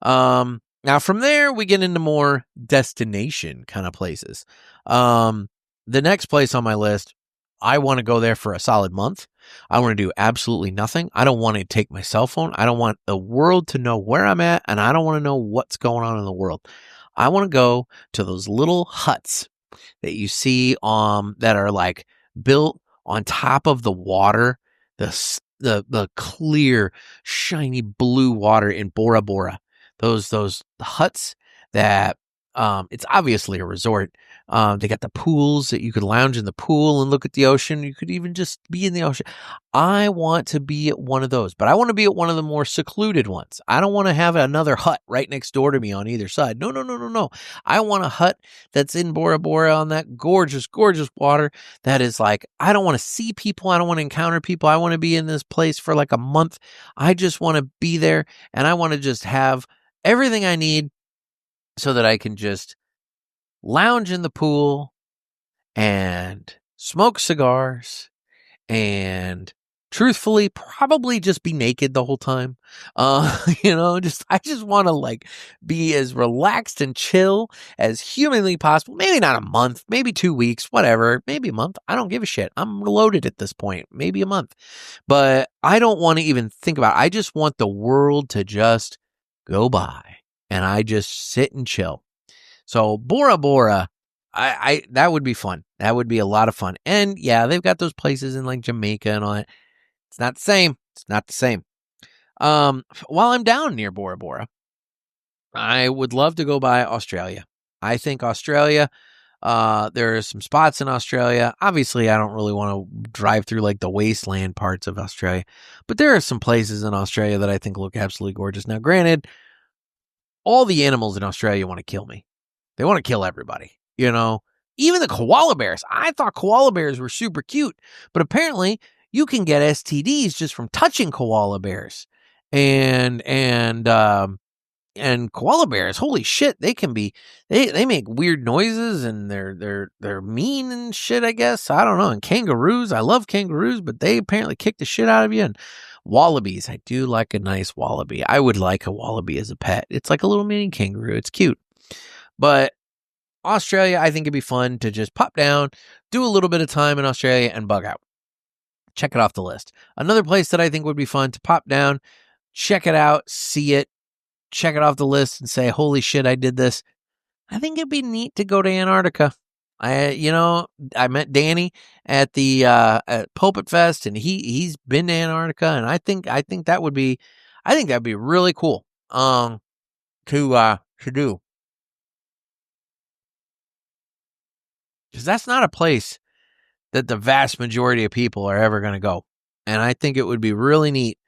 Now from there we get into more destination kind of places. The next place on my list, I want to go there for a solid month. I want to do absolutely nothing. I don't want to take my cell phone. I don't want the world to know where I'm at, and I don't want to know what's going on in the world. I want to go to those little huts that you see that are like built on top of the water, the clear, shiny blue water in Bora Bora. Those huts that it's obviously a resort. They got the pools that you could lounge in the pool and look at the ocean. You could even just be in the ocean. I want to be at one of those, but I want to be at one of the more secluded ones. I don't want to have another hut right next door to me on either side. No. I want a hut that's in Bora Bora on that gorgeous, gorgeous water that is like, I don't want to see people. I don't want to encounter people. I want to be in this place for like a month. I just want to be there, and I want to just have everything I need so that I can just lounge in the pool and smoke cigars and truthfully probably just be naked the whole time. I just want to like be as relaxed and chill as humanly possible. Maybe not a month, maybe 2 weeks, whatever, maybe a month. I don't give a shit. I'm loaded at this point, maybe a month, but I don't want to even think about it. I just want the world to just go by and I just sit and chill. So Bora Bora, I that would be fun. That would be a lot of fun. And yeah, they've got those places in like Jamaica and all that. It's not the same. It's not the same. While I'm down near Bora Bora, I would love to go by Australia. I think Australia, there are some spots in Australia. Obviously, I don't really want to drive through like the wasteland parts of Australia, but there are some places in Australia that I think look absolutely gorgeous. Now, granted, all the animals in Australia want to kill me. They want to kill everybody, even the koala bears. I thought koala bears were super cute, but apparently you can get STDs just from touching koala bears. And koala bears, holy shit, they can be, they make weird noises and they're mean and shit, I guess. I don't know. And kangaroos, I love kangaroos, but they apparently kick the shit out of you. And wallabies, I do like a nice wallaby. I would like a wallaby as a pet. It's like a little mini kangaroo. It's cute. But Australia, I think it'd be fun to just pop down, do a little bit of time in Australia, and bug out. Check it off the list. Another place that I think would be fun to pop down, check it out, see it, check it off the list, and say, holy shit, I did this. I think it'd be neat to go to Antarctica. I met Danny at the at Pulpit Fest, and he's been to Antarctica, and I think that would be, that'd be really cool to do. Because that's not a place that the vast majority of people are ever going to go. And I think it would be really neat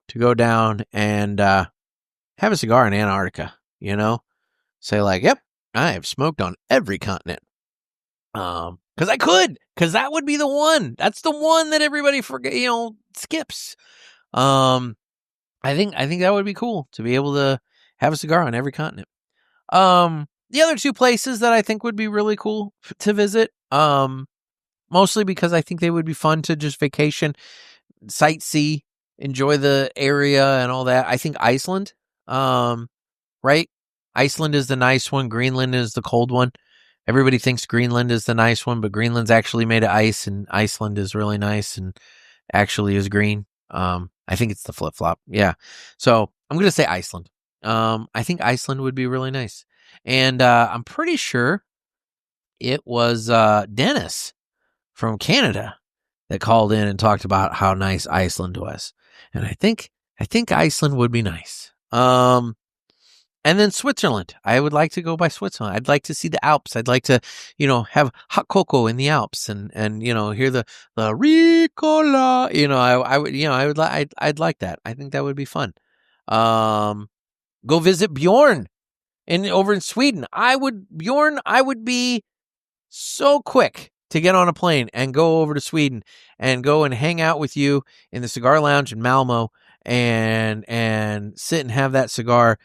to go down and have a cigar in Antarctica, Say like, yep, I have smoked on every continent. Because that would be the one. That's the one that everybody skips. I think that would be cool to be able to have a cigar on every continent. The other two places that I think would be really cool to visit, mostly because I think they would be fun to just vacation, sightsee, enjoy the area and all that. I think Iceland, right? Iceland is the nice one. Greenland is the cold one. Everybody thinks Greenland is the nice one, but Greenland's actually made of ice, and Iceland is really nice and actually is green. I think it's the flip-flop. Yeah. So I'm going to say Iceland. I think Iceland would be really nice. And I'm pretty sure it was Dennis from Canada that called in and talked about how nice Iceland was. And I think Iceland would be nice. And then Switzerland. I would like to go by Switzerland. I'd like to see the Alps. I'd like to, have hot cocoa in the Alps and hear the Ricola. I'd like that. I think that would be fun. Go visit Bjorn over in Sweden. I would be so quick to get on a plane and go over to Sweden and go and hang out with you in the cigar lounge in Malmo and sit and have that cigar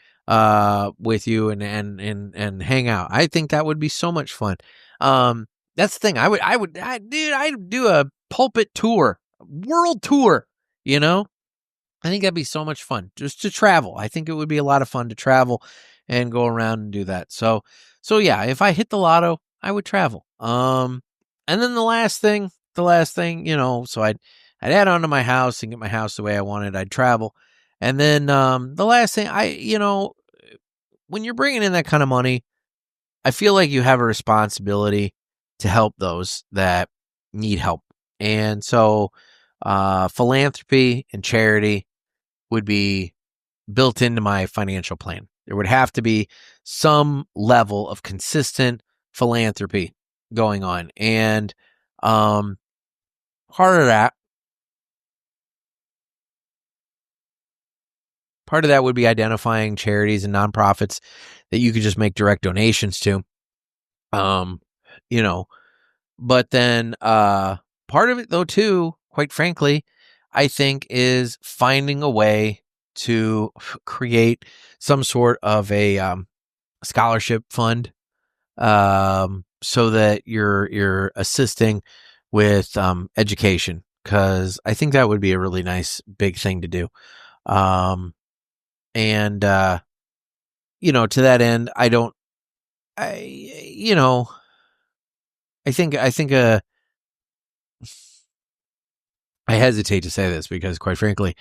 with you and hang out. I think that would be so much fun. That's the thing. I'd do a pulpit tour, world tour, I think that'd be so much fun just to travel. I think it would be a lot of fun to travel and go around and do that. So yeah, if I hit the lotto, I would travel. And then the last thing the last thing, so I'd add on to my house and get my house the way I wanted. I'd travel. And then the last thing, when you're bringing in that kind of money, I feel like you have a responsibility to help those that need help. And so philanthropy and charity would be built into my financial plan. There would have to be some level of consistent philanthropy going on. And part of that would be identifying charities and nonprofits that you could just make direct donations to. But then part of it, though, too, quite frankly, I think is finding a way to create some sort of a scholarship fund, so that you're assisting with education, because I think that would be a really nice big thing to do. And to that end, I hesitate to say this because, quite frankly,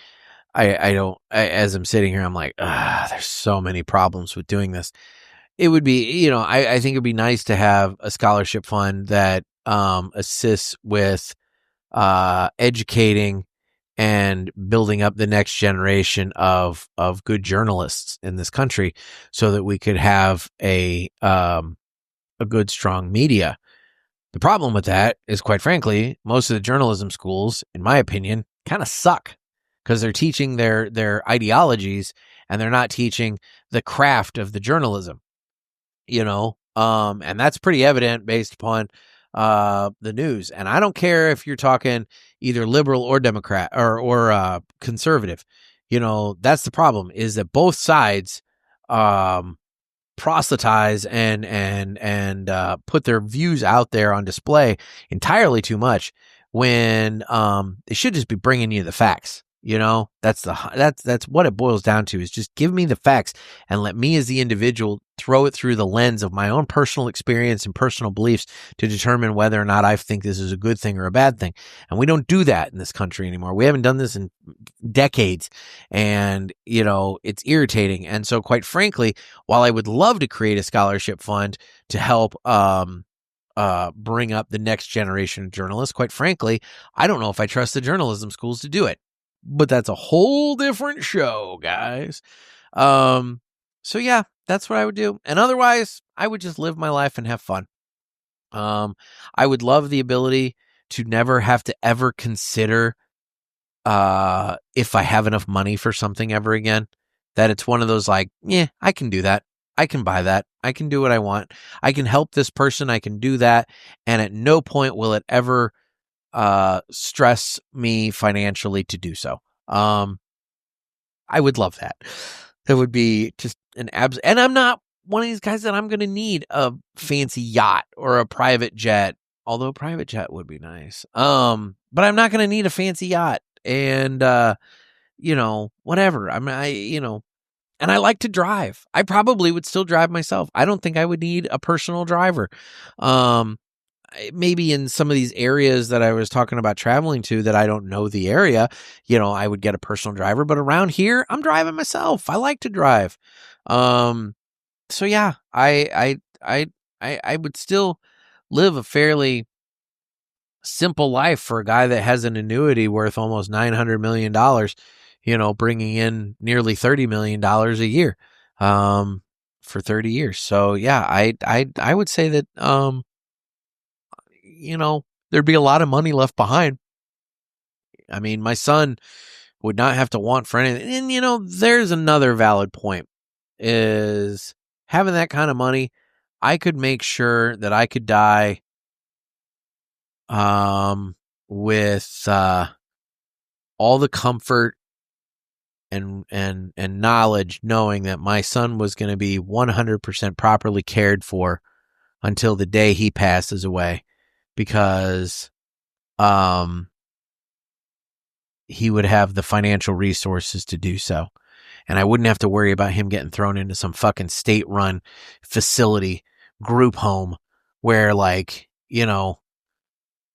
as I'm sitting here, I'm like, there's so many problems with doing this. It would be, I think it'd be nice to have a scholarship fund that assists with educating and building up the next generation of good journalists in this country, so that we could have a good, strong media. The problem with that is, quite frankly, most of the journalism schools, in my opinion, kind of suck, because they're teaching their ideologies and they're not teaching the craft of the journalism, and that's pretty evident based upon the news. And I don't care if you're talking either liberal or Democrat or conservative. That's the problem, is that both sides proselytize and put their views out there on display entirely too much, when they should just be bringing you the facts. That's what it boils down to, is just give me the facts and let me as the individual throw it through the lens of my own personal experience and personal beliefs to determine whether or not I think this is a good thing or a bad thing. And we don't do that in this country anymore. We haven't done this in decades, and it's irritating. And so, quite frankly, while I would love to create a scholarship fund to help bring up the next generation of journalists, quite frankly, I don't know if I trust the journalism schools to do it. But that's a whole different show, guys. So yeah, that's what I would do. And otherwise, I would just live my life and have fun. I would love the ability to never have to ever consider if I have enough money for something ever again. That it's one of those like, yeah, I can do that. I can buy that. I can do what I want. I can help this person. I can do that. And at no point will it ever stress me financially to do so. I would love that. That would be just an and I'm not one of these guys that I'm going to need a fancy yacht or a private jet, although a private jet would be nice. But I'm not going to need a fancy yacht, and whatever. And I like to drive. I probably would still drive myself. I don't think I would need a personal driver. Maybe in some of these areas that I was talking about traveling to that I don't know the area, I would get a personal driver, but around here I'm driving myself. I like to drive. So yeah, I would still live a fairly simple life for a guy that has an annuity worth almost $900 million, bringing in nearly $30 million a year, for 30 years. So yeah, I would say that, there'd be a lot of money left behind. I mean, my son would not have to want for anything. And, there's another valid point, is having that kind of money, I could make sure that I could die with all the comfort and knowledge, knowing that my son was going to be 100% properly cared for until the day he passes away. Because he would have the financial resources to do so. And I wouldn't have to worry about him getting thrown into some fucking state-run facility, group home, where, there's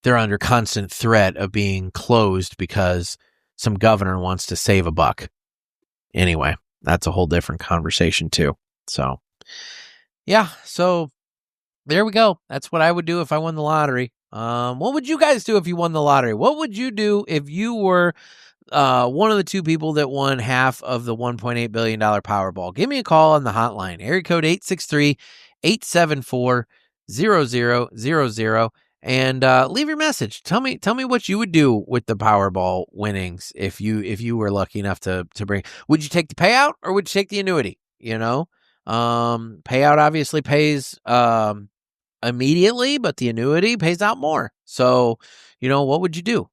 they're under constant threat of being closed because some governor wants to save a buck. Anyway, that's a whole different conversation too. So, yeah, so there we go. That's what I would do if I won the lottery. What would you guys do if you won the lottery? What would you do if you were one of the two people that won half of the $1.8 billion Powerball? Give me a call on the hotline, area code 863-874-0000, and leave your message. Tell me what you would do with the Powerball winnings if you were lucky enough to bring. Would you take the payout or would you take the annuity? Payout obviously pays immediately, but the annuity pays out more. So, what would you do?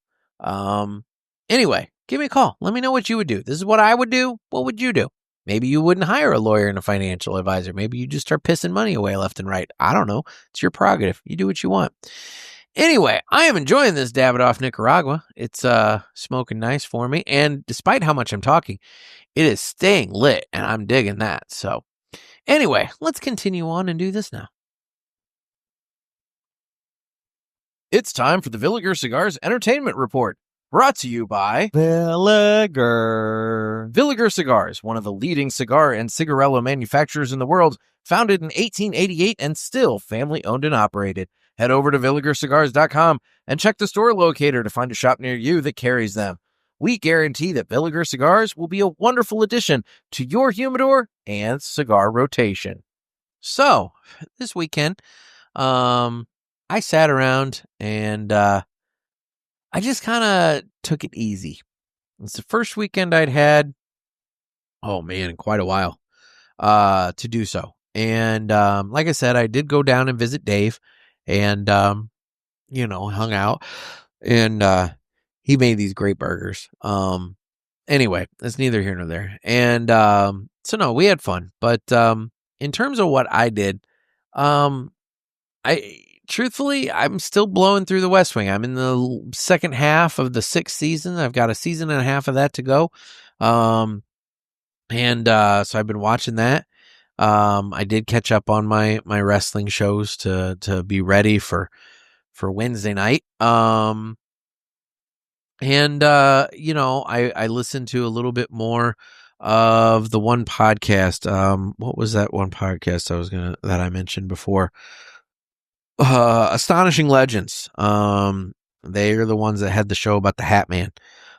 Anyway, give me a call. Let me know what you would do. This is what I would do. What would you do? Maybe you wouldn't hire a lawyer and a financial advisor. Maybe you just start pissing money away left and right. I don't know. It's your prerogative. You do what you want. Anyway, I am enjoying this Davidoff Nicaragua. It's smoking nice for me. And despite how much I'm talking, it is staying lit, and I'm digging that. So anyway, let's continue on and do this now. It's time for the Villiger Cigars Entertainment Report, brought to you by Villiger. Villiger Cigars, one of the leading cigar and cigarello manufacturers in the world, founded in 1888 and still family-owned and operated. Head over to VilligerCigars.com and check the store locator to find a shop near you that carries them. We guarantee that Villiger Cigars will be a wonderful addition to your humidor and cigar rotation. So, this weekend, I sat around and I just kind of took it easy. It's the first weekend I'd had, in quite a while, to do so. And like I said, I did go down and visit Dave and, hung out. And he made these great burgers. Anyway, that's neither here nor there. And so, no, we had fun. But in terms of what I did, truthfully, I'm still blowing through the West Wing. I'm in the second half of the 6th season. I've got a season and a half of that to go. So I've been watching that. I did catch up on my wrestling shows to be ready for Wednesday night. I listened to a little bit more of the one podcast. What was that one podcast that I mentioned before? Astonishing Legends. They are the ones that had the show about the Hat Man.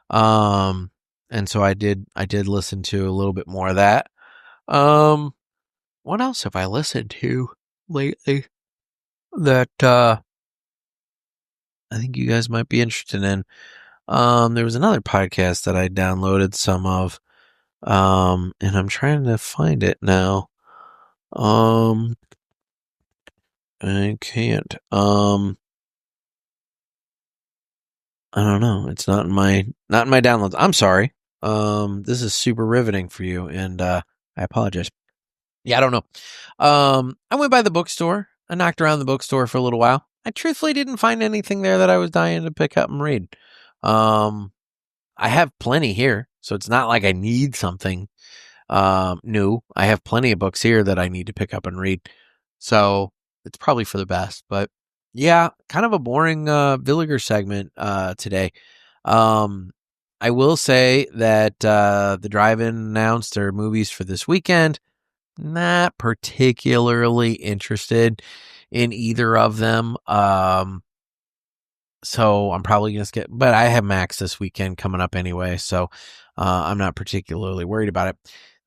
And so I did listen to a little bit more of that. What else have I listened to lately that I think you guys might be interested in? There was another podcast that I downloaded some of, and I'm trying to find it now. I can't. I don't know. It's not in my downloads. I'm sorry. This is super riveting for you, and I apologize. Yeah, I don't know. I went by the bookstore. I knocked around the bookstore for a little while. I truthfully didn't find anything there that I was dying to pick up and read. I have plenty here, so it's not like I need something new. I have plenty of books here that I need to pick up and read. So it's probably for the best. But yeah, kind of a boring Villiger segment today. I will say that the drive-in announced their movies for this weekend. Not particularly interested in either of them. So I'm probably going to skip, but I have Max this weekend coming up anyway. So I'm not particularly worried about it.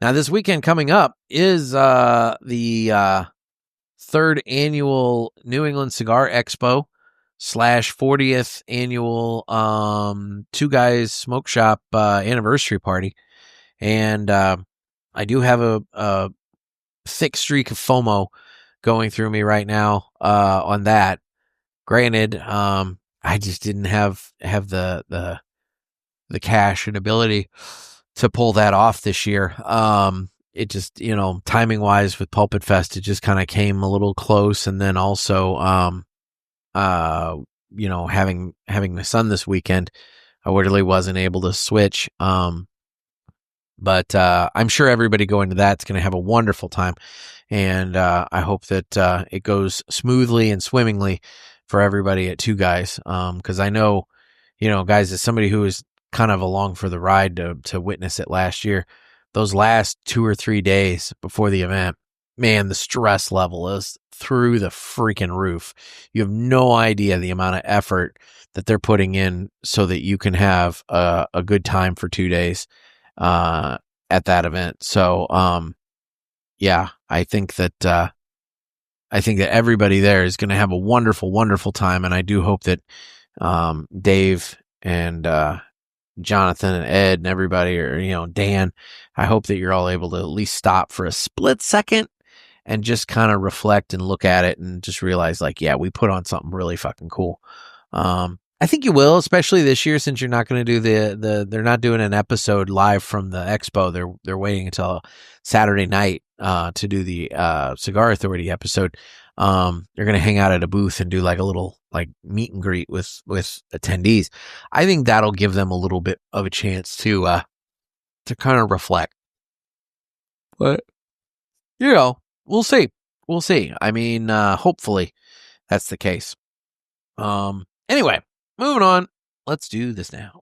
Now, this weekend coming up is the 3rd annual New England Cigar Expo / 40th annual Two Guys Smoke Shop anniversary party. And I do have a thick streak of FOMO going through me right now on that. Granted, I just didn't have the cash and ability to pull that off this year. It just, timing wise with Pulpit Fest, it just kind of came a little close. And then also, having my son this weekend, I really wasn't able to switch. But I'm sure everybody going to that's going to have a wonderful time. And I hope that it goes smoothly and swimmingly for everybody at Two Guys. Because I know, guys, as somebody who was kind of along for the ride to witness it last year, those last 2 or 3 days before the event, man, the stress level is through the freaking roof. You have no idea the amount of effort that they're putting in so that you can have a good time for 2 days at that event. So, yeah, I think that everybody there is going to have a wonderful, wonderful time, and I do hope that Dave and Jonathan and Ed and everybody, or Dan, I hope that you're all able to at least stop for a split second and just kind of reflect and look at it and just realize, like, yeah, we put on something really fucking cool. I think you will, especially this year, since you're not going to do they're not doing an episode live from the expo. They're waiting until Saturday night to do the Cigar Authority episode. They're going to hang out at a booth and do like a little like meet and greet with attendees. I think that'll give them a little bit of a chance to kind of reflect. But we'll see. We'll see. I mean, hopefully that's the case. Anyway, moving on. Let's do this now.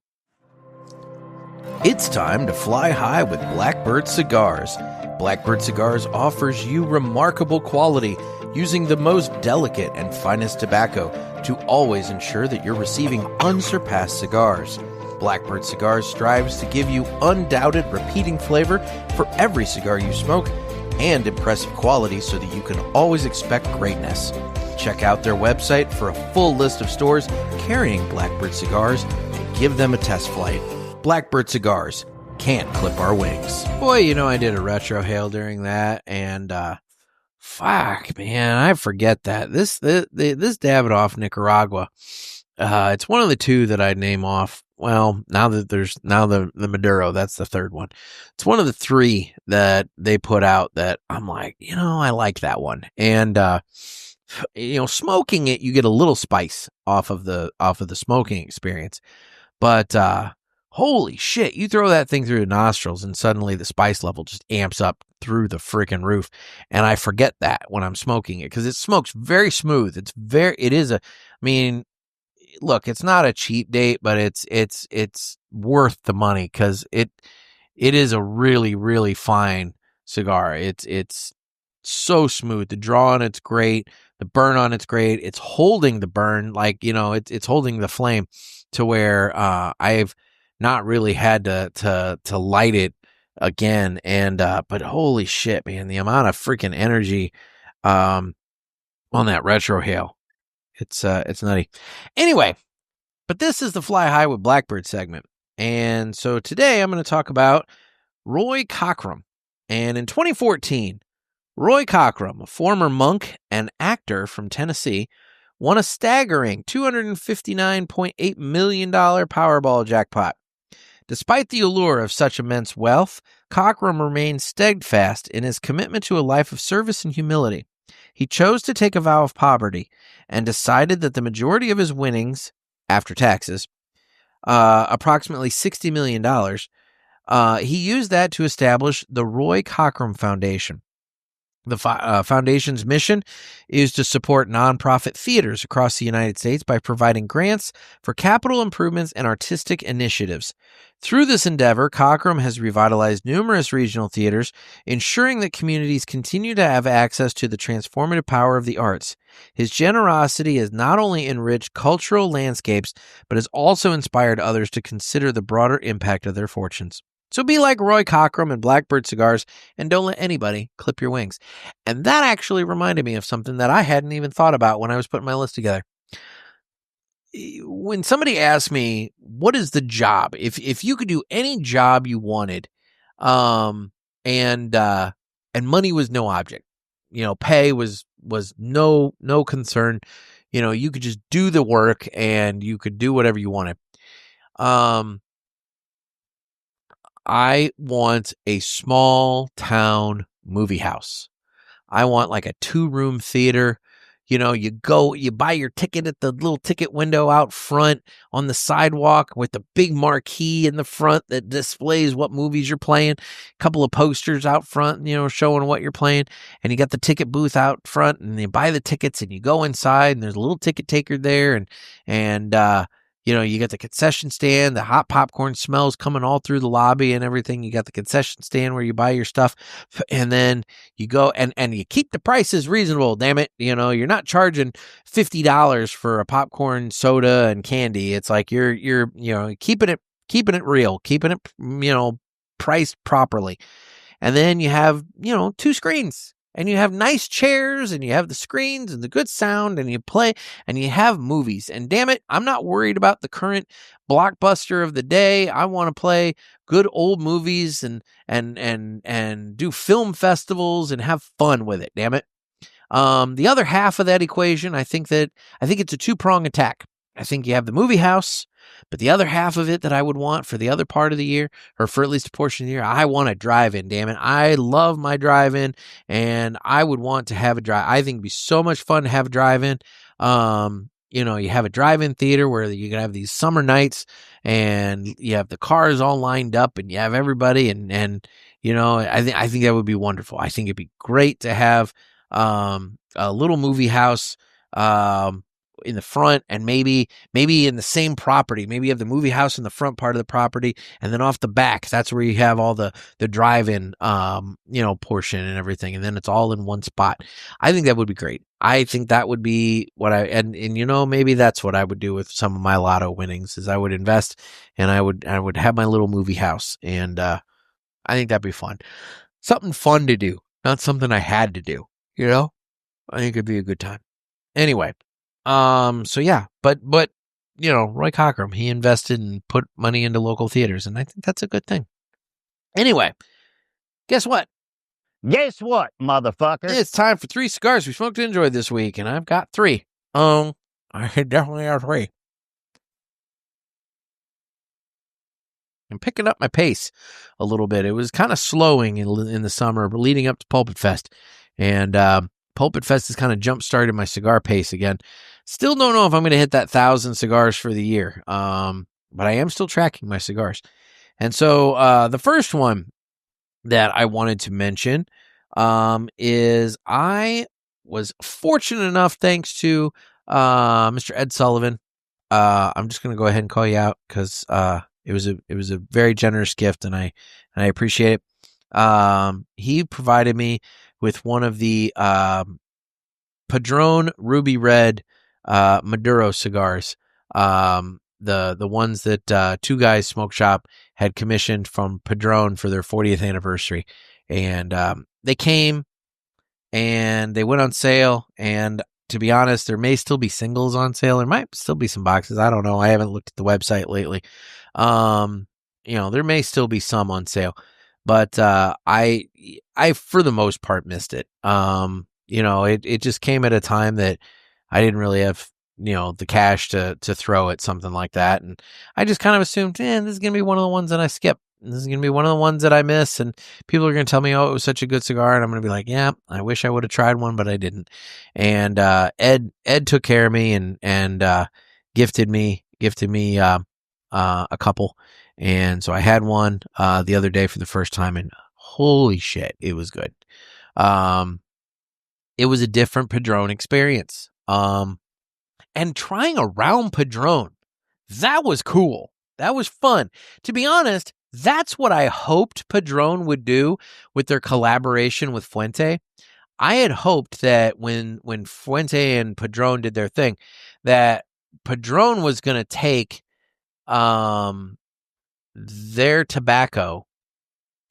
It's time to fly high with Blackbird Cigars. Blackbird Cigars offers you remarkable quality using the most delicate and finest tobacco to always ensure that you're receiving unsurpassed cigars. Blackbird Cigars strives to give you undoubted repeating flavor for every cigar you smoke and impressive quality so that you can always expect greatness. Check out their website for a full list of stores carrying Blackbird Cigars and give them a test flight. Blackbird Cigars, can't clip our wings. Boy, I did a retro hail during that, and fuck, man, I forget that. This Davidoff Nicaragua, it's one of the two that I'd name off. Well, now the Maduro, that's the third one. It's one of the three that they put out that I'm like, I like that one. And smoking it, you get a little spice off of the smoking experience. But holy shit, you throw that thing through the nostrils and suddenly the spice level just amps up through the freaking roof. And I forget that when I'm smoking it because it smokes very smooth. Look, it's not a cheap date, but it's worth the money because it is a really, really fine cigar. It's so smooth. The draw on it's great. The burn on it's great. It's holding the burn, like, it's holding the flame to where I've not really had to light it again. And but holy shit, man, the amount of freaking energy on that retro hail. It's nutty. Anyway, but this is the Fly High with Blackbird segment. And so today I'm going to talk about Roy Cockrum. And in 2014, Roy Cockrum, a former monk and actor from Tennessee, won a staggering $259.8 million Powerball jackpot. Despite the allure of such immense wealth, Cockrum remained steadfast in his commitment to a life of service and humility. He chose to take a vow of poverty and decided that the majority of his winnings, after taxes, approximately $60 million, he used that to establish the Roy Cockrum Foundation. The foundation's mission is to support nonprofit theaters across the United States by providing grants for capital improvements and artistic initiatives. Through this endeavor, Cockrum has revitalized numerous regional theaters, ensuring that communities continue to have access to the transformative power of the arts. His generosity has not only enriched cultural landscapes, but has also inspired others to consider the broader impact of their fortunes. So be like Roy Cockrum and Blackbird Cigars, and don't let anybody clip your wings. And that actually reminded me of something that I hadn't even thought about when I was putting my list together. When somebody asked me, what is the job? If you could do any job you wanted, and money was no object, pay was no concern, you could just do the work and you could do whatever you wanted. I want a small town movie house. I want like a 2-room theater, you buy your ticket at the little ticket window out front on the sidewalk with the big marquee in the front that displays what movies you're playing, a couple of posters out front, showing what you're playing, and you got the ticket booth out front, and you buy the tickets, and you go inside, and there's a little ticket taker there, and you got the concession stand, the hot popcorn smells coming all through the lobby and everything. You got the concession stand where you buy your stuff, and then you go and you keep the prices reasonable, damn it. You're not charging $50 for a popcorn, soda, and candy. It's like you're keeping it real, keeping it, priced properly. And then you have, 2 screens. And you have nice chairs, and you have the screens and the good sound, and you play, and you have movies. And damn it, I'm not worried about the current blockbuster of the day. I want to play good old movies and do film festivals and have fun with it. Damn it. The other half of that equation, I think it's a 2-prong attack. I think you have the movie house, but the other half of it that I would want for the other part of the year, or for at least a portion of the year, I want a drive-in, damn it. I love my drive-in, and I would want to have a drive. I think it'd be so much fun to have a drive-in. You have a drive-in theater where you can have these summer nights, and you have the cars all lined up, and you have everybody, and I think that would be wonderful. I think it'd be great to have a little movie house in the front, and maybe in the same property. Maybe you have the movie house in the front part of the property, and then off the back, that's where you have all the drive-in portion and everything, and then it's all in one spot. I think that would be great. I think that would be what maybe that's what I would do with some of my lotto winnings, is I would invest, and I would have my little movie house, and I think that'd be fun. Something fun to do, not something I had to do, I think it'd be a good time. Anyway, so yeah, but Roy Cockrum, he invested and put money into local theaters, and I think that's a good thing. Anyway, guess what? Guess what, motherfucker? It's time for 3 cigars we smoked and enjoyed this week, and I've got 3. I definitely have 3. I'm picking up my pace a little bit. It was kind of slowing in the summer, but leading up to Pulpit Fest, and Pulpit Fest has kind of jump-started my cigar pace again. Still don't know if I'm going to hit that 1,000 cigars for the year, but I am still tracking my cigars. And so the first one that I wanted to mention is I was fortunate enough, thanks to Mr. Ed Sullivan. I'm just going to go ahead and call you out because it was a very generous gift, and I appreciate it. He provided me with one of the Padron Ruby Red Maduro cigars, the ones that Two Guys Smoke Shop had commissioned from Padron for their 40th anniversary, and they came and they went on sale. And to be honest, there may still be singles on sale. There might still be some boxes. I don't know. I haven't looked at the website lately. There may still be some on sale, but I for the most part missed it. It just came at a time that I didn't really have, the cash to throw at something like that. And I just kind of assumed, this is going to be one of the ones that I skip. This is going to be one of the ones that I miss. And people are going to tell me, oh, it was such a good cigar. And I'm going to be like, yeah, I wish I would have tried one, but I didn't. And Ed took care of me and gifted me a couple. And so I had one the other day for the first time, and holy shit, it was good. It was a different Padron experience. And trying around Padron, that was cool. That was fun. To be honest, that's what I hoped Padron would do with their collaboration with Fuente. I had hoped that when Fuente and Padron did their thing, that Padron was going to take their tobacco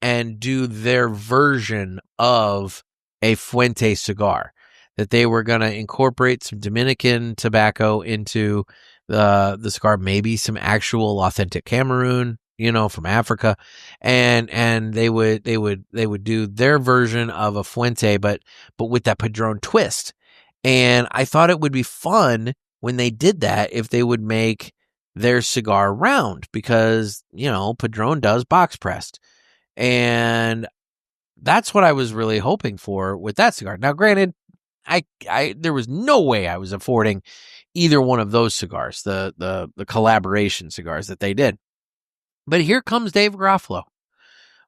and do their version of a Fuente cigar, that they were going to incorporate some Dominican tobacco into the cigar, maybe some actual authentic Cameroon, from Africa, and they would do their version of a Fuente, but with that Padron twist. And I thought it would be fun when they did that if they would make their cigar round, because Padron does box pressed, and that's what I was really hoping for with that cigar. Now, granted, there was no way I was affording either one of those cigars, the collaboration cigars that they did. But here comes Dave Garofalo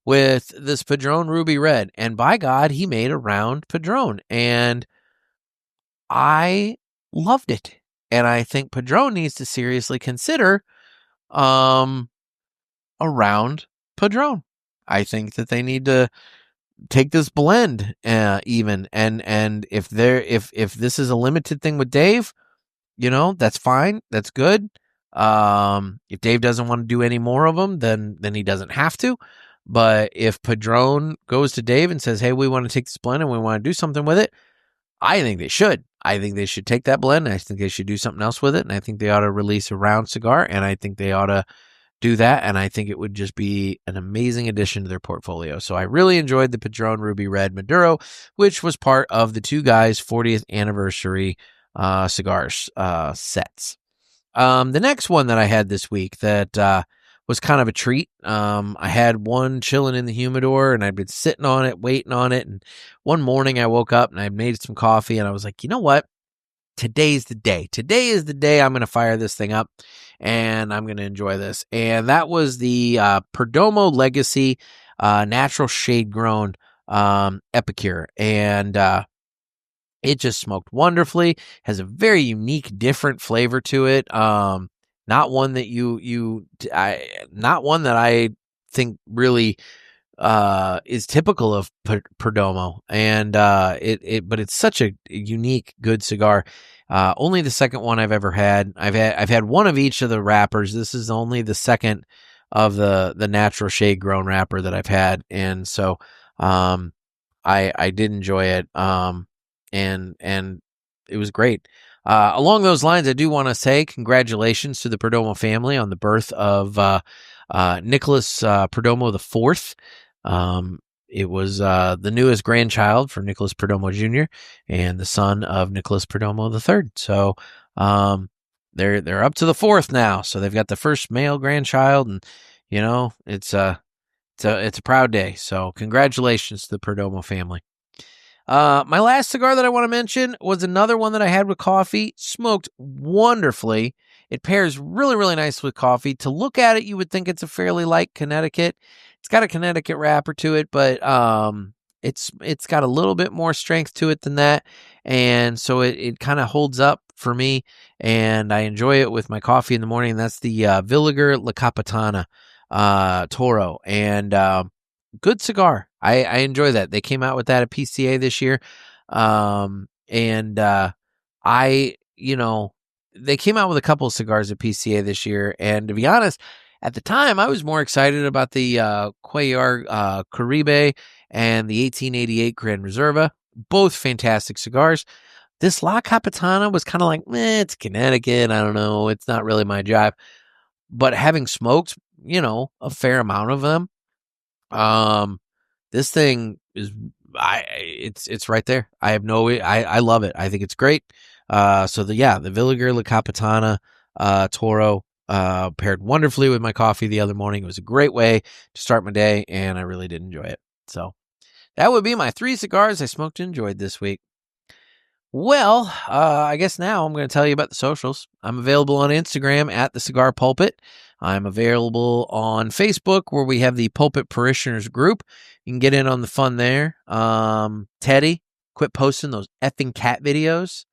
with this Padron Ruby Red, and by God, he made a round Padron, and I loved it. And I think Padron needs to seriously consider a round Padron. I think that they need to take this blend even, and if this is a limited thing with Dave, that's fine, that's good. If Dave doesn't want to do any more of them, then he doesn't have to. But if Padron goes to Dave and says, hey, we want to take this blend and we want to do something with it, I think they should. I think they should take that blend. I think they should do something else with it. And I think they ought to release a round cigar. And I think they ought to do that. And I think it would just be an amazing addition to their portfolio. So I really enjoyed the Padron Ruby Red Maduro, which was part of the Two Guys 40th anniversary cigars sets. The next one that I had this week that was kind of a treat. I had one chilling in the humidor, and I'd been sitting on it, waiting on it. And one morning I woke up and I made some coffee, and I was like, you know what? Today's the day. Today is the day I'm going to fire this thing up, and I'm going to enjoy this. And that was the Perdomo Legacy Natural Shade Grown Epicure. And it just smoked wonderfully. Has a very unique, different flavor to it. Not one that not one that I think really is typical of Perdomo, and but it's such a unique, good cigar. Only the second one I've ever had. I've had one of each of the wrappers. This is only the second of the natural shade grown wrapper that I've had, and so I did enjoy it. And it was great. Along those lines, I do want to say congratulations to the Perdomo family on the birth of Nicholas Perdomo IV. It was the newest grandchild for Nicholas Perdomo Jr. and the son of Nicholas Perdomo III. So they're up to the fourth now. So they've got the first male grandchild, and it's a proud day. So congratulations to the Perdomo family. My last cigar that I want to mention was another one that I had with coffee. Smoked wonderfully. It pairs really, really nice with coffee. To look at it, you would think it's a fairly light Connecticut. It's got a Connecticut wrapper to it, but it's got a little bit more strength to it than that, and so it kind of holds up for me, and I enjoy it with my coffee in the morning. And that's the Villiger La Capitana Toro, and good cigar. I enjoy that. They came out with that at PCA this year. They came out with a couple of cigars at PCA this year. And to be honest, at the time, I was more excited about the Cuellar Caribe and the 1888 Grand Reserva. Both fantastic cigars. This La Capitana was kind of like, it's Connecticut. I don't know. It's not really my jive. But having smoked, a fair amount of them, this thing is, it's right there. I love it. I think it's great. So the Villiger La Capitana Toro paired wonderfully with my coffee the other morning. It was a great way to start my day, and I really did enjoy it. So that would be my 3 cigars I smoked and enjoyed this week. Well, I guess now I'm going to tell you about the socials. I'm available on Instagram at The Cigar Pulpit. I'm available on Facebook, where we have the Pulpit Parishioners group. You can get in on the fun there. Teddy, quit posting those effing cat videos.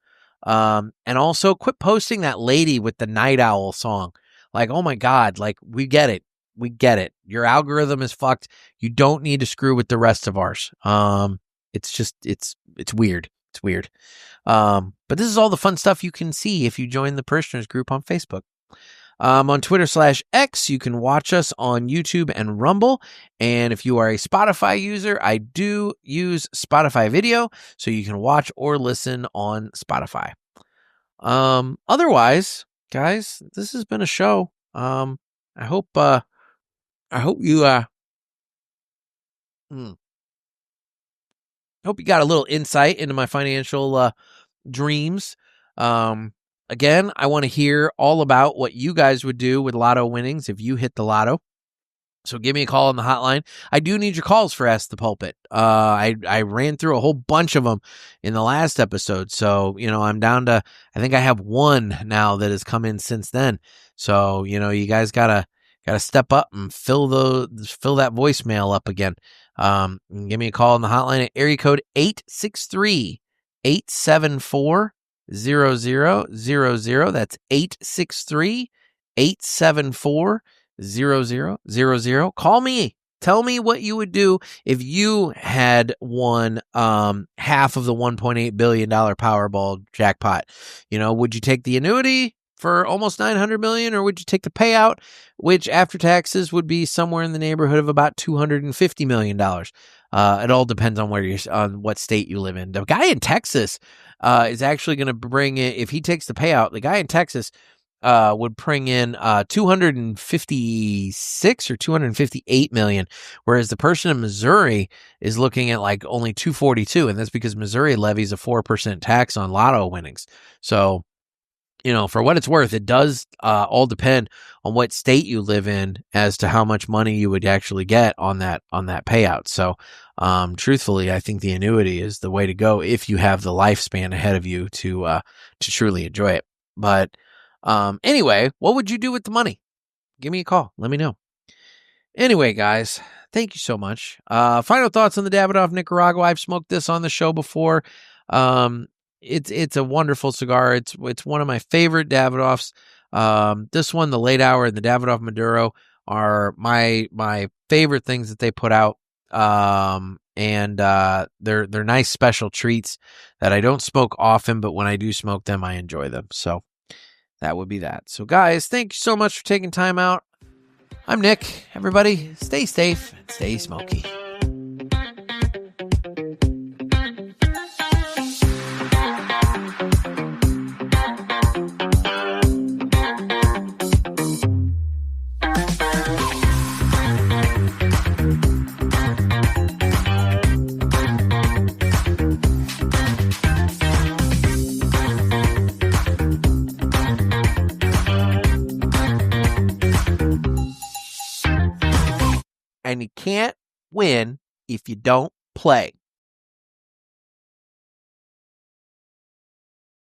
And also quit posting that lady with the night owl song. Like, oh my God, like, we get it. We get it. Your algorithm is fucked. You don't need to screw with the rest of ours. It's just, it's weird. It's weird. But this is all the fun stuff you can see if you join the Parishioners group on Facebook. On Twitter/X, you can watch us on YouTube and Rumble. And if you are a Spotify user, I do use Spotify video, so you can watch or listen on Spotify. Otherwise, guys, this has been a show. I hope you got a little insight into my financial dreams. Again, I want to hear all about what you guys would do with lotto winnings if you hit the lotto. So give me a call on the hotline. I do need your calls for Ask the Pulpit. I ran through a whole bunch of them in the last episode. So, I'm down to, I think I have one now that has come in since then. So, you guys gotta step up and fill that voicemail up again. Give me a call on the hotline at area code 863-874-0000. That's 863-874-0000. Call me. Tell me what you would do if you had won half of the $1.8 billion Powerball jackpot. Would you take the annuity for almost $900 million, or would you take the payout, which after taxes would be somewhere in the neighborhood of about $250 million? It all depends on on what state you live in. The guy in Texas is actually going to bring in, if he takes the payout, the guy in Texas would bring in 256 or 258 million, whereas the person in Missouri is looking at like only 242, and that's because Missouri levies a 4% tax on lotto winnings. So, for what it's worth, it does all depend on what state you live in as to how much money you would actually get on that payout. So, truthfully, I think the annuity is the way to go if you have the lifespan ahead of you to truly enjoy it. But anyway, what would you do with the money? Give me a call. Let me know. Anyway, guys, thank you so much. Final thoughts on the Davidoff Nicaragua. I've smoked this on the show before. It's a wonderful cigar. It's one of my favorite Davidoffs. This one, the Late Hour, and the Davidoff Maduro are my favorite things that they put out. And they're nice special treats that I don't smoke often, but when I do smoke them, I enjoy them. So that would be that. So guys, thank you so much for taking time out. I'm Nick. Everybody, stay safe and stay smoky. And you can't win if you don't play.